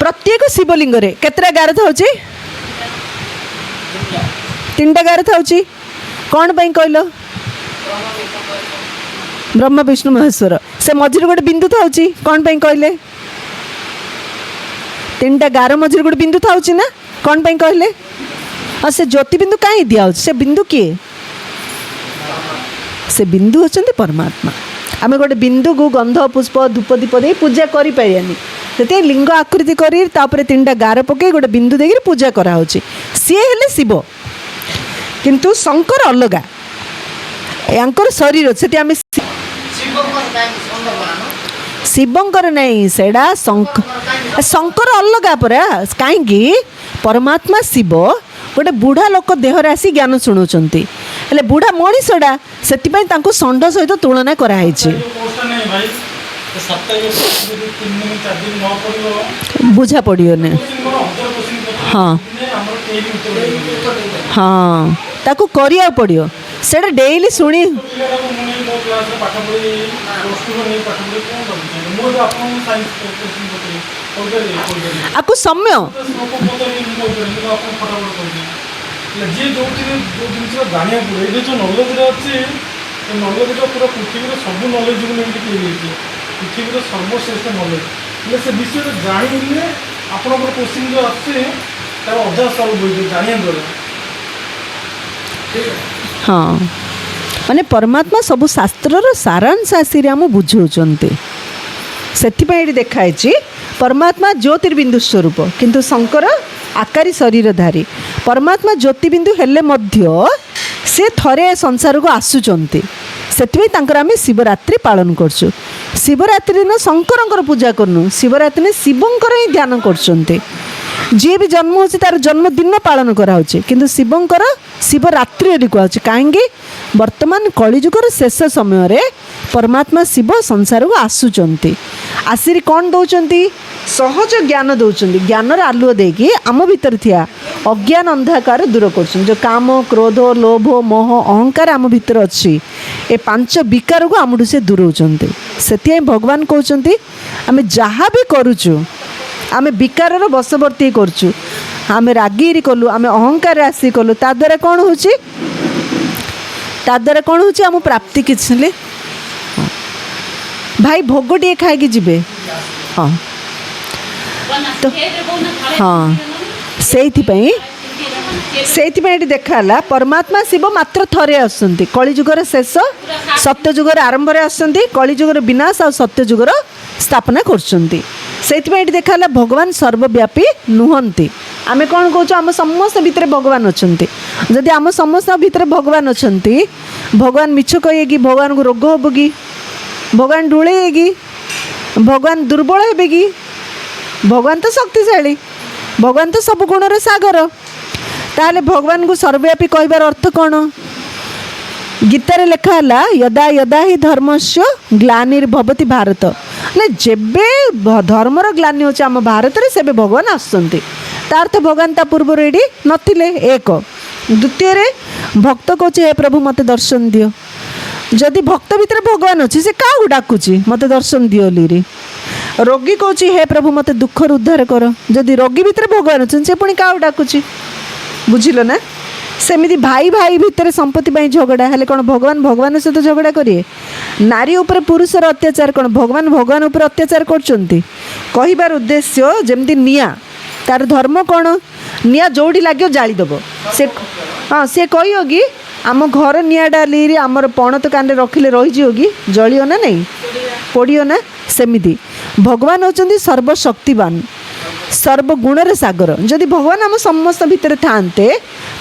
ପ୍ରତ୍ୟେକ ଶିବଲିଙ୍ଗରେ କେତେଟା ଗାର ଥାଉଛି? 3ଟା ଗାର ଥାଉଛି। କ'ଣ ପାଇଁ କହିଲ? ବ୍ରହ୍ମା ବିଷ୍ଣୁ ମହେଶ୍ୱର। ସେ ମଝିରେ ଗୋଟେ ବିନ୍ଦୁ ଥାଉଛି, କ'ଣ ପାଇଁ କହିଲେ? 3ଟା ଗାର ମଝିରେ ଗୋଟେ ବିନ୍ଦୁ ଥାଉଛି ନା, କ'ଣ ପାଇଁ କହିଲେ? ଆଉ ସେ ଜ୍ୟୋତିବିନ୍ଦୁ କାହିଁ ଦିଆହେଉଛି? ସେ ବିନ୍ଦୁ କିଏ? ସେ ବିନ୍ଦୁ ହେଉଛନ୍ତି ପରମାତ୍ମା। ଆମେ ଗୋଟେ ବିନ୍ଦୁକୁ ଗନ୍ଧ ପୁଷ୍ପ ଧୂପ ଦୀପ ଦେଇ ପୂଜା କରିପାରିବାନି, ସେଥିପାଇଁ ଲିଙ୍ଗ ଆକୃତି କରି ତାପରେ 3ଟା ଗାର ପକାଇ ଗୋଟେ ବିନ୍ଦୁ ଦେଇକି ପୂଜା କରାହେଉଛି। ସିଏ ହେଲେ ଶିବ। କିନ୍ତୁ ଶଙ୍କର ଅଲଗା, ୟାଙ୍କର ଶରୀର। ସେଠି ଆମେ ଶିବଙ୍କର ନାହିଁ, ସେଇଟା ଶଙ୍କର ଅଲଗା ପରା। କାହିଁକି? ପରମାତ୍ମା ଶିବ ଗୋଟେ ବୁଢ଼ା ଲୋକ ଦେହରେ ଆସି ଜ୍ଞାନ ଶୁଣାଉଛନ୍ତି, ହେଲେ ବୁଢ଼ା ମଣିଷଟା, ସେଥିପାଇଁ ତାଙ୍କୁ ଷଣ୍ଢ ସହିତ ତୁଳନା କରାହେଇଛି। ବୁଝା ପଡ଼ିବନି। ହଁ ହଁ, ତାକୁ କରିବାକୁ ପଡ଼ିବ। ସେଇଟା ଡେଇଲି ଶୁଣି ଆକୁ ସମୟ ଯିଏ ଯୋଉଥିରେ ଯୋଉ ଜିନିଷ ଜାଣିବାକୁ ପଡ଼ିବ। ଏଇଟା ଯେଉଁ ନଲେଜରେ ଅଛି, ଏ ନଲେଜଟା ପୁରା ପୃଥିବୀର ସବୁ ନଲେଜକୁ ନେଇକି ହେଇଯାଇଛି, ପୃଥିବୀର ସର୍ବଶ୍ରେଷ୍ଠ ନଲେଜ। ହେଲେ ସେ ବିଷୟରେ ଜାଣିଲେ ଆପଣଙ୍କର କୋଶ୍ଚିନ୍ ଯେଉଁ ଆସୁଛି ତାର ଅଧା ସଲ୍ଭ ହୋଇଯିବ ଜାଣିବା ଦ୍ୱାରା। ହଁ, ମାନେ ପରମାତ୍ମା ସବୁ ଶାସ୍ତ୍ରର ସାରାଂଶ ଆସିରେ ଆମ ବୁଝାଉଛନ୍ତି। ସେଥିପାଇଁ ଏଠି ଦେଖାହେଇଛି ପରମାତ୍ମା ଜ୍ୟୋତିର୍ବିନ୍ଦୁ ସ୍ୱରୂପ, କିନ୍ତୁ ଶଙ୍କର ଆକାରୀ ଶରୀରଧାରୀ। ପରମାତ୍ମା ଜ୍ୟୋତିବିନ୍ଦୁ ହେଲେ ମଧ୍ୟ ସେ ଥରେ ସଂସାରକୁ ଆସୁଛନ୍ତି, ସେଥିପାଇଁ ତାଙ୍କର ଆମେ ଶିବରାତ୍ରି ପାଳନ କରୁଛୁ। ଶିବରାତ୍ରି ଦିନ ଶଙ୍କରଙ୍କର ପୂଜା କରୁନୁ, ଶିବରାତ୍ରି ଶିବଙ୍କର ହିଁ ଧ୍ୟାନ କରୁଛନ୍ତି। ଯିଏ ବି ଜନ୍ମ ହେଉଛି ତାର ଜନ୍ମଦିନ ପାଳନ କରାହେଉଛି, କିନ୍ତୁ ଶିବଙ୍କର ଶିବରାତ୍ରି ବୋଲି କୁହାହେଉଛି। କାହିଁକି? ବର୍ତ୍ତମାନ କଳିଯୁଗର ଶେଷ ସମୟରେ ପରମାତ୍ମା ଶିବ ସଂସାରକୁ ଆସୁଛନ୍ତି। ଆସିରି କ'ଣ ଦେଉଛନ୍ତି? ସହଜ ଜ୍ଞାନ ଦେଉଛନ୍ତି। ଜ୍ଞାନର ଆଲୁଅ ଦେଇକି ଆମ ଭିତରେ ଥିବା ଅଜ୍ଞାନ ଅନ୍ଧକାର ଦୂର କରୁଛନ୍ତି। ଯେଉଁ କାମ, କ୍ରୋଧ, ଲୋଭ, ମୋହ, ଅହଙ୍କାର ଆମ ଭିତରେ ଅଛି, ଏ 5 ବିକାରକୁ ଆମଠୁ ସେ ଦୂରଉଛନ୍ତି। ସେଥିପାଇଁ ଭଗବାନ କହୁଛନ୍ତି ଆମେ ଯାହା ବି କରୁଛୁ ଆମେ ବିକାରର ବଶବର୍ତ୍ତୀ କରୁଛୁ। ଆମେ ରାଗିରି କଲୁ, ଆମେ ଅହଙ୍କାରରେ ଆସି କଲୁ, ତା ଦ୍ୱାରା କ'ଣ ହେଉଛି? ତା ଦ୍ୱାରା କ'ଣ ହେଉଛି? ଆମ ପ୍ରାପ୍ତି କିଛି ହେଲେ ଭାଇ ଭୋଗ ଟିକେ ଖାଇକି ଯିବେ। ହଁ ତ ହଁ, ସେଇଥିପାଇଁ ଏଠି ଦେଖା ହେଲା ପରମାତ୍ମା ଶିବ ମାତ୍ର ଥରେ ଆସୁଛନ୍ତି। କଳିଯୁଗର ଶେଷ, ସତ୍ୟଯୁଗର ଆରମ୍ଭରେ ଆସୁଛନ୍ତି। କଳିଯୁଗର ବିନାଶ ଆଉ ସତ୍ୟଯୁଗର ସ୍ଥାପନା କରୁଛନ୍ତି। ସେଇଥିପାଇଁ ଏଠି ଦେଖା ହେଲା ଭଗବାନ ସର୍ବବ୍ୟାପୀ ନୁହନ୍ତି। ଆମେ କ'ଣ କହୁଛୁ? ଆମ ସମସ୍ତ ଭିତରେ ଭଗବାନ ଅଛନ୍ତି। ଯଦି ଆମ ସମସ୍ତଙ୍କ ଭିତରେ ଭଗବାନ ଅଛନ୍ତି, ଭଗବାନ ମିଛ କହିବେ କି? ଭଗବାନଙ୍କୁ ରୋଗ ହେବ କି? ଭଗବାନ ଢୁଳେଇବେ କି? ଭଗବାନ ଦୁର୍ବଳ ହେବେ କି? ଭଗବାନ ତ ଶକ୍ତିଶାଳୀ, ଭଗବାନ ତ ସବୁ ଗୁଣର ସାଗର। ତାହେଲେ ଭଗବାନଙ୍କୁ ସର୍ବବ୍ୟାପୀ କହିବାର ଅର୍ଥ କ'ଣ? ଗୀତାରେ ଲେଖା ହେଲା ୟଦା ୟଦା ହି ଧର୍ମସ୍ୟ ଗ୍ଲାନିର୍ଭବତି ଭାରତ। ହେଲେ ଯେବେ ଧର୍ମର ଗ୍ଲାନି ହେଉଛି ଆମ ଭାରତରେ, ସେବେ ଭଗବାନ ଆସୁଛନ୍ତି। ତା ଅର୍ଥ ଭଗବାନ ତା ପୂର୍ବରୁ ଏଠି ନଥିଲେ। 1 ଦ୍ୱିତୀୟରେ ଭକ୍ତ କହୁଛି ହେ ପ୍ରଭୁ ମୋତେ ଦର୍ଶନ ଦିଅ। ଯଦି ଭକ୍ତ ଭିତରେ ଭଗବାନ ଅଛି, ସେ କାହାକୁ ଡାକୁଛି ମୋତେ ଦର୍ଶନ ଦିଅ ବୋଲିରି? ରୋଗୀ କହୁଛି ହେ ପ୍ରଭୁ ମୋତେ ଦୁଃଖରୁ ଉଦ୍ଧାର କର। ଯଦି ରୋଗୀ ଭିତରେ ଭଗବାନ ଅଛନ୍ତି, ସେ ପୁଣି କାହାକୁ ଡାକୁଛି? ବୁଝିଲ ନା? ସେମିତି ଭାଇ ଭାଇ ଭିତରେ ସମ୍ପତ୍ତି ପାଇଁ ଝଗଡ଼ା ହେଲେ କ'ଣ ଭଗବାନ ସହିତ ଝଗଡ଼ା କରିବେ? ନାରୀ ଉପରେ ପୁରୁଷର ଅତ୍ୟାଚାର କ'ଣ ଭଗବାନ ଉପରେ ଅତ୍ୟାଚାର କରୁଛନ୍ତି? କହିବାର ଉଦ୍ଦେଶ୍ୟ ଯେମିତି ନିଆଁ, ତାର ଧର୍ମ କ'ଣ? ନିଆଁ ଯେଉଁଠି ଲାଗିବ ଜାଳିଦେବ। ସେ କହିବ କି ଆମ ଘର ନିଆଁଟା ଲିରି ଆମର ପଣତ କାନରେ ରଖିଲେ ରହିଯିବ କି? ଜଳିବ ନା ନାହିଁ? ପୋଡ଼ିବ ନା? ସେମିତି ଭଗବାନ ହେଉଛନ୍ତି ସର୍ବଶକ୍ତିବାନ, ସର୍ବଗୁଣର ସାଗର। ଯଦି ଭଗବାନ ଆମ ସମସ୍ତ ଭିତରେ ଥାଆନ୍ତେ,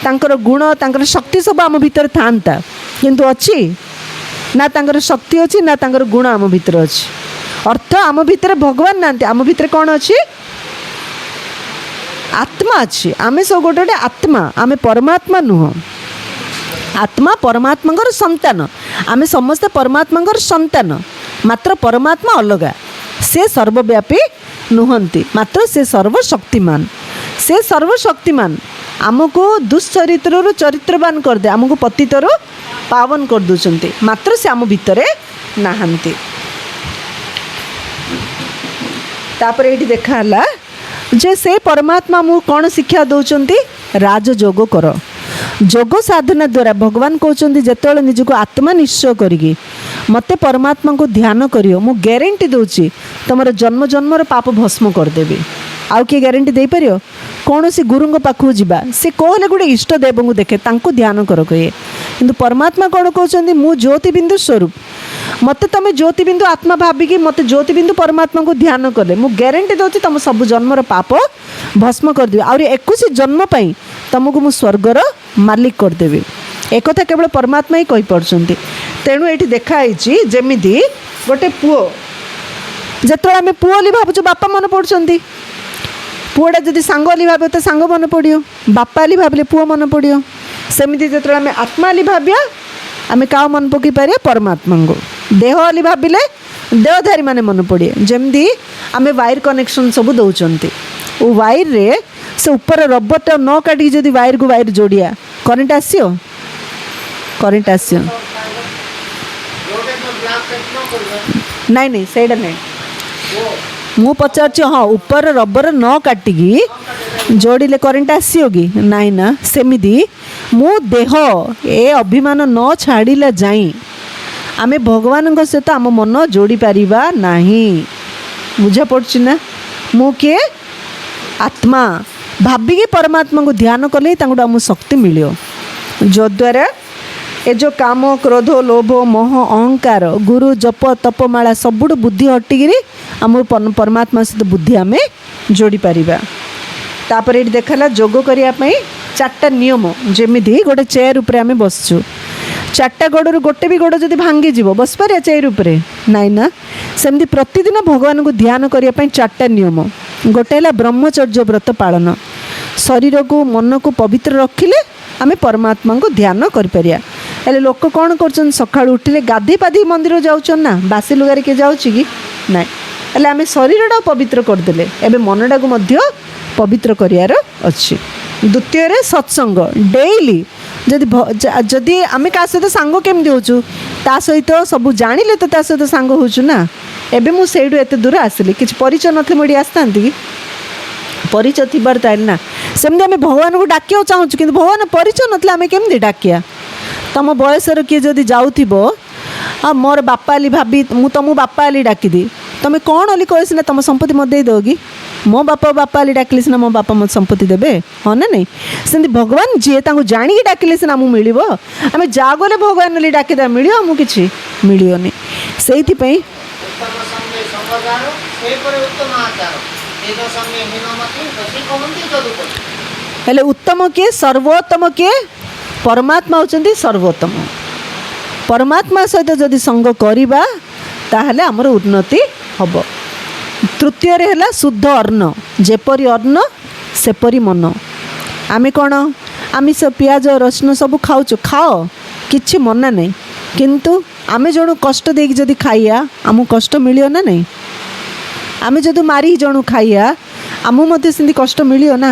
ତାଙ୍କର ଗୁଣ ତାଙ୍କର ଶକ୍ତି ସବୁ ଆମ ଭିତରେ ଥାଆନ୍ତା, କିନ୍ତୁ ଅଛି ନା? ତାଙ୍କର ଶକ୍ତି ଅଛି ନା ତାଙ୍କର ଗୁଣ ଆମ ଭିତରେ ଅଛି? ଅର୍ଥ ଆମ ଭିତରେ ଭଗବାନ ନାହାନ୍ତି, ଆମ ଭିତରେ କ'ଣ ଅଛି? आत्मा अच्छी आम सब गोटे गोटे आत्मा आम परमात्मा नुह आत्मा परमात्मा संतान आम समस्ते परमात्मा संतान मात्र परमात्मा अलगा से सर्वव्यापी नुहंती मात्र से सर्वशक्तिमान आमको दुश्चरित्र चरित्रवान कर दे आमको पतितर पावन कर दूसंती मात्र से आम भितरे नाहंती तापर ये देखाला जे से परमात्मा आमको कौन शिक्षा दौरान राजयोग कर जोग साधना द्वारा भगवान कहते जिते निजको आत्मा निश्चय करी मते परमात्मा को ध्यान करियो मु ग्यारंटी दूची तुम जन्म जन्मर पाप भस्म करदेवी आउ किए ग्यारंटी दे पारियो कौन सी गुरु पाखु जावा से कहले गोटे इष्टदेव को देखे तांको ध्यान कर कहे किंतु परमात्मा कौन कहते मु ज्योतिबिंदु स्वरूप मत तुम ज्योतिबिंदु आत्मा भाविकी मत ज्योतिबिंदु परमात्मा को ध्यान कले मु ग्यारंटी दूची तुम सब जन्मर पाप भस्म करदेवी आउरी 21 जन्म पाई तुमको मु स्वर्गर मालिक करदेवी एक कथा केवल परमात्मा ही कही पार्छन्ति तेणु ये देखाई जमीदी गोटे पुओ जिते आम पुओ बोली भावुँ बापा मन पड़ुंट पुओटा जदि सांग बोली भाव तो सांग मन पड़ो बापा बोली भाविले पुओ मन पड़ो सेमती जो आम आत्मा बोली भाविया आम क्या मन पकई पार परमात्मा को देह बोली भाविले देहधारी मैंने मन पड़े जमी आम वायर कनेक्शन सब दौरान वायर रे से ऊपर रबरटा न काटिकी जदि वायर को वायर जोड़िया करेन्ट आसियो करेन्ट आसियो नाई नहीं सेटा नहीं मु पचार हाँ ऊपर रबर न काटिकी जोड़िले करेन्ट आसियो कि नाई ना सेमिदी मु देह ए अभिमान न छाड़िला जाई आमे भगवान सहित आम मन जोड़ी पारिबा नाही बुझा पड़छि ना मु के आत्मा भाविकी परमात्मा को ध्यान कले आम शक्ति मिलियो जो द्वारा ए जो काम क्रोध लोभ मोह अहंकार गुरु जप तपमाला सबुठ बुद्धि हटिकी आम परमात्मा सहित बुद्धि आम जोड़ी पारिबा तापर ये देखला जोग करने चार्टा नियम जमीदी गोटे चेयर उपरे आम बसचु चार्टा गोड़ गोटे भी गोड़ जब भांगी जीव बस पारे चेयर उपरे नाई ना सेमती प्रतिदिन भगवान को ध्यान करने चार्टा नियम गोटे है ब्रह्मचर्य व्रत पालन शरीर को मन को पवित्र रखिले आम परमात्मा को ध्यान करिपरिया हेले लोक कौन कर सका उठिले गाधी पाधी मंदिर जाऊन ना बासी लुगारे किए जाऊँ कि ना हेले आम शरीरटा पवित्र करदे एबे मनटा को मध्य पवित्र करियार अच्छी द्वितीय सत्संग डेली जदि आम क्या सहित सांग केमती होचु ता सहित सब जानिले तो ता सहित सांग होचु ना एबे मु सेडू एते दूर आसिली किछि परिचय नथले मुड़ी आस्तांती कि परिचय थिबार ताइल ना सेमती आम भगवान को डाकिया चाहूँ कि भगवान परिचय नथले आम केमती डाकिया तुम बयसर किए जदि जाउथिबो आ मोर बापा आली भाभी मु तुम बापा आली डाकिदी तुम कौन अली कहे सीना तुम संपत्ति मत दे दोगी मो बापा बापा आली डाकिले सीना मो बापा मत संपत्ति देबे हाँ ना नहीं सेमती भगवान जी जाणिकी डाकिले सीना आमକୁ मिलिब आम जा गले भगवान अली डाकिदा मिलियो आमକୁ किछि मिलियोनी सेइथि पई उत्तम संगे संगदार सेपरे उत्तम आचार तेज संगे हीनमति दसी कहंती जदुपति हेले उत्तम के सर्वोत्तम के परमात्मा होचंती सर्वोत्तम परमात्मा सहित जदि संग करिबा ताहले हमर उन्नति हब तृतीय रे हला शुद्ध अन्न जेपरी अन्न सेपरी मन आमे कौन आमिष पियाज रसुण सब खाऊँ खाओ किछि मना नहीं किंतु आमे जणु कष्ट देकी जदि खाइया आमु कष्ट मिलियो ना नहीं आमे जदि मारी जणु खाइया आमु मते सिंधी कष्ट मिलियो ना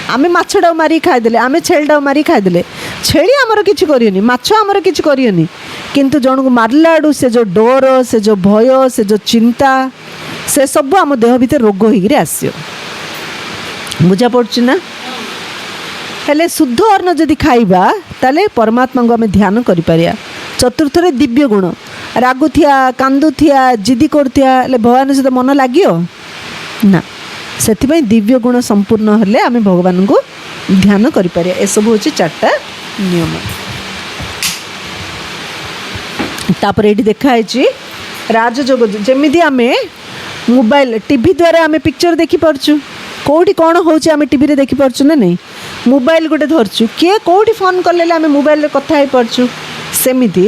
आमे माछटा मारी खाइदेले आमे छेलटा मारी खाइदेले छेली आमर किछि करियोनी माछ आमर किछि करियोनी किंतु जणु मारला आडू से जो डर से जो भय से जो चिंता से सब आम देह भीतर रोग होइकरी आसियो बुझा पड़छि ना हेले शुद्ध अन्न जदि खाइबा ताले परमात्मा को आम ध्यान करि पारिया चतुर्थ रे दिव्य गुण रागुथिया कांदुथिया जिदी करथिया ले भगवान सहित मन लागियो ना सेथिपई दिव्य गुण संपूर्ण हेले आम भगवान को ध्यान करि पारिया ए सब होछि चारटा नियम तापर एठी देखाइछि राजयोग जेमिति आमे मोबाइल टीवी द्वारा आमे पिक्चर देखि पारछु कोठी कौन होछि आमे टीवी रे देखि पारछु ना नहीं मोबाइल गोटे धरछु किए कोठी फोन कले आमे मोबाइल रे कथा हे पारछु सेमिति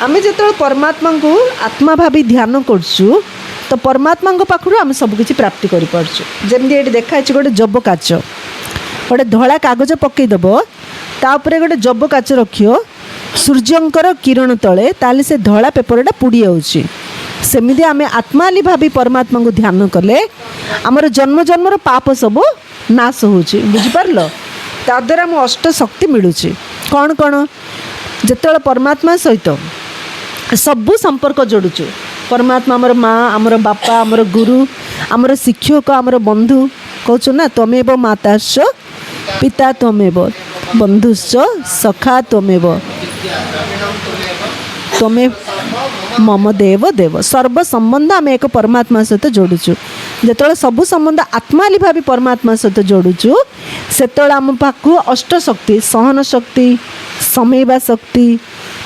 आमे जेतो परमात्मा को आत्मा भावी ध्यान करछु ତ ପରମାତ୍ମାଙ୍କ ପାଖରୁ ଆମେ ସବୁକିଛି ପ୍ରାପ୍ତି କରିପାରୁଛୁ। ଯେମିତି ଏଠି ଦେଖାହେଇଛି ଗୋଟେ ଜବ କାଚ, ଗୋଟେ ଧଳା କାଗଜ ପକାଇଦେବ, ତା ଉପରେ ଗୋଟେ ଜବ କାଚ ରଖିବ ସୂର୍ଯ୍ୟଙ୍କର କିରଣ ତଳେ, ତାହେଲେ ସେ ଧଳା ପେପରଟା ପୋଡ଼ି ଯାଉଛି। ସେମିତି ଆମେ ଆତ୍ମାଲି ଭାବି ପରମାତ୍ମାଙ୍କୁ ଧ୍ୟାନ କଲେ ଆମର ଜନ୍ମ ଜନ୍ମର ପାପ ସବୁ ନାଶ ହେଉଛି। ବୁଝିପାରିଲ? ତାଦ୍ୱାରା ଆମ ଅଷ୍ଟ ଶକ୍ତି ମିଳୁଛି। କ'ଣ କ'ଣ? ଯେତେବେଳେ ପରମାତ୍ମା ସହିତ ସବୁ ସମ୍ପର୍କ ଯୋଡ଼ୁଛୁ, ପରମାତ୍ମା ଆମର ମା, ଆମର ବାପା, ଆମର ଗୁରୁ, ଆମର ଶିକ୍ଷକ, ଆମର ବନ୍ଧୁ, କହୁଛୁ ନା ତ୍ୱମେବ ମାତାଶ୍ଚ ପିତା ତ୍ୱମେବ ବନ୍ଧୁଶ୍ଚ ସଖା ତ୍ୱମେବ ତମେ ମମ ଦେବ ଦେବ। ସର୍ବ ସମ୍ବନ୍ଧ ଆମେ ଏକ ପରମାତ୍ମା ସହିତ ଯୋଡ଼ୁଛୁ। ଯେତେବେଳେ ସବୁ ସମ୍ବନ୍ଧ ଆତ୍ମାଲି ଭାବି ପରମାତ୍ମା ସହିତ ଯୋଡ଼ୁଛୁ, ସେତେବେଳେ ଆମ ପାଖକୁ ଅଷ୍ଟ ଶକ୍ତି, ସହନ ଶକ୍ତି, ସମେଇବା ଶକ୍ତି,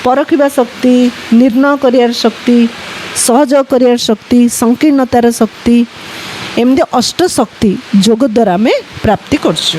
ପରଖିବା ଶକ୍ତି, ନିର୍ଣ୍ଣୟ କରିବାର ଶକ୍ତି, ସହଯୋଗ କରିବାର ଶକ୍ତି, ସଂକୀର୍ଣ୍ଣତାର ଶକ୍ତି, ଏମିତି ଅଷ୍ଟ ଶକ୍ତି ଯୋଗ ଦ୍ୱାରା ଆମେ ପ୍ରାପ୍ତି କରୁଛୁ।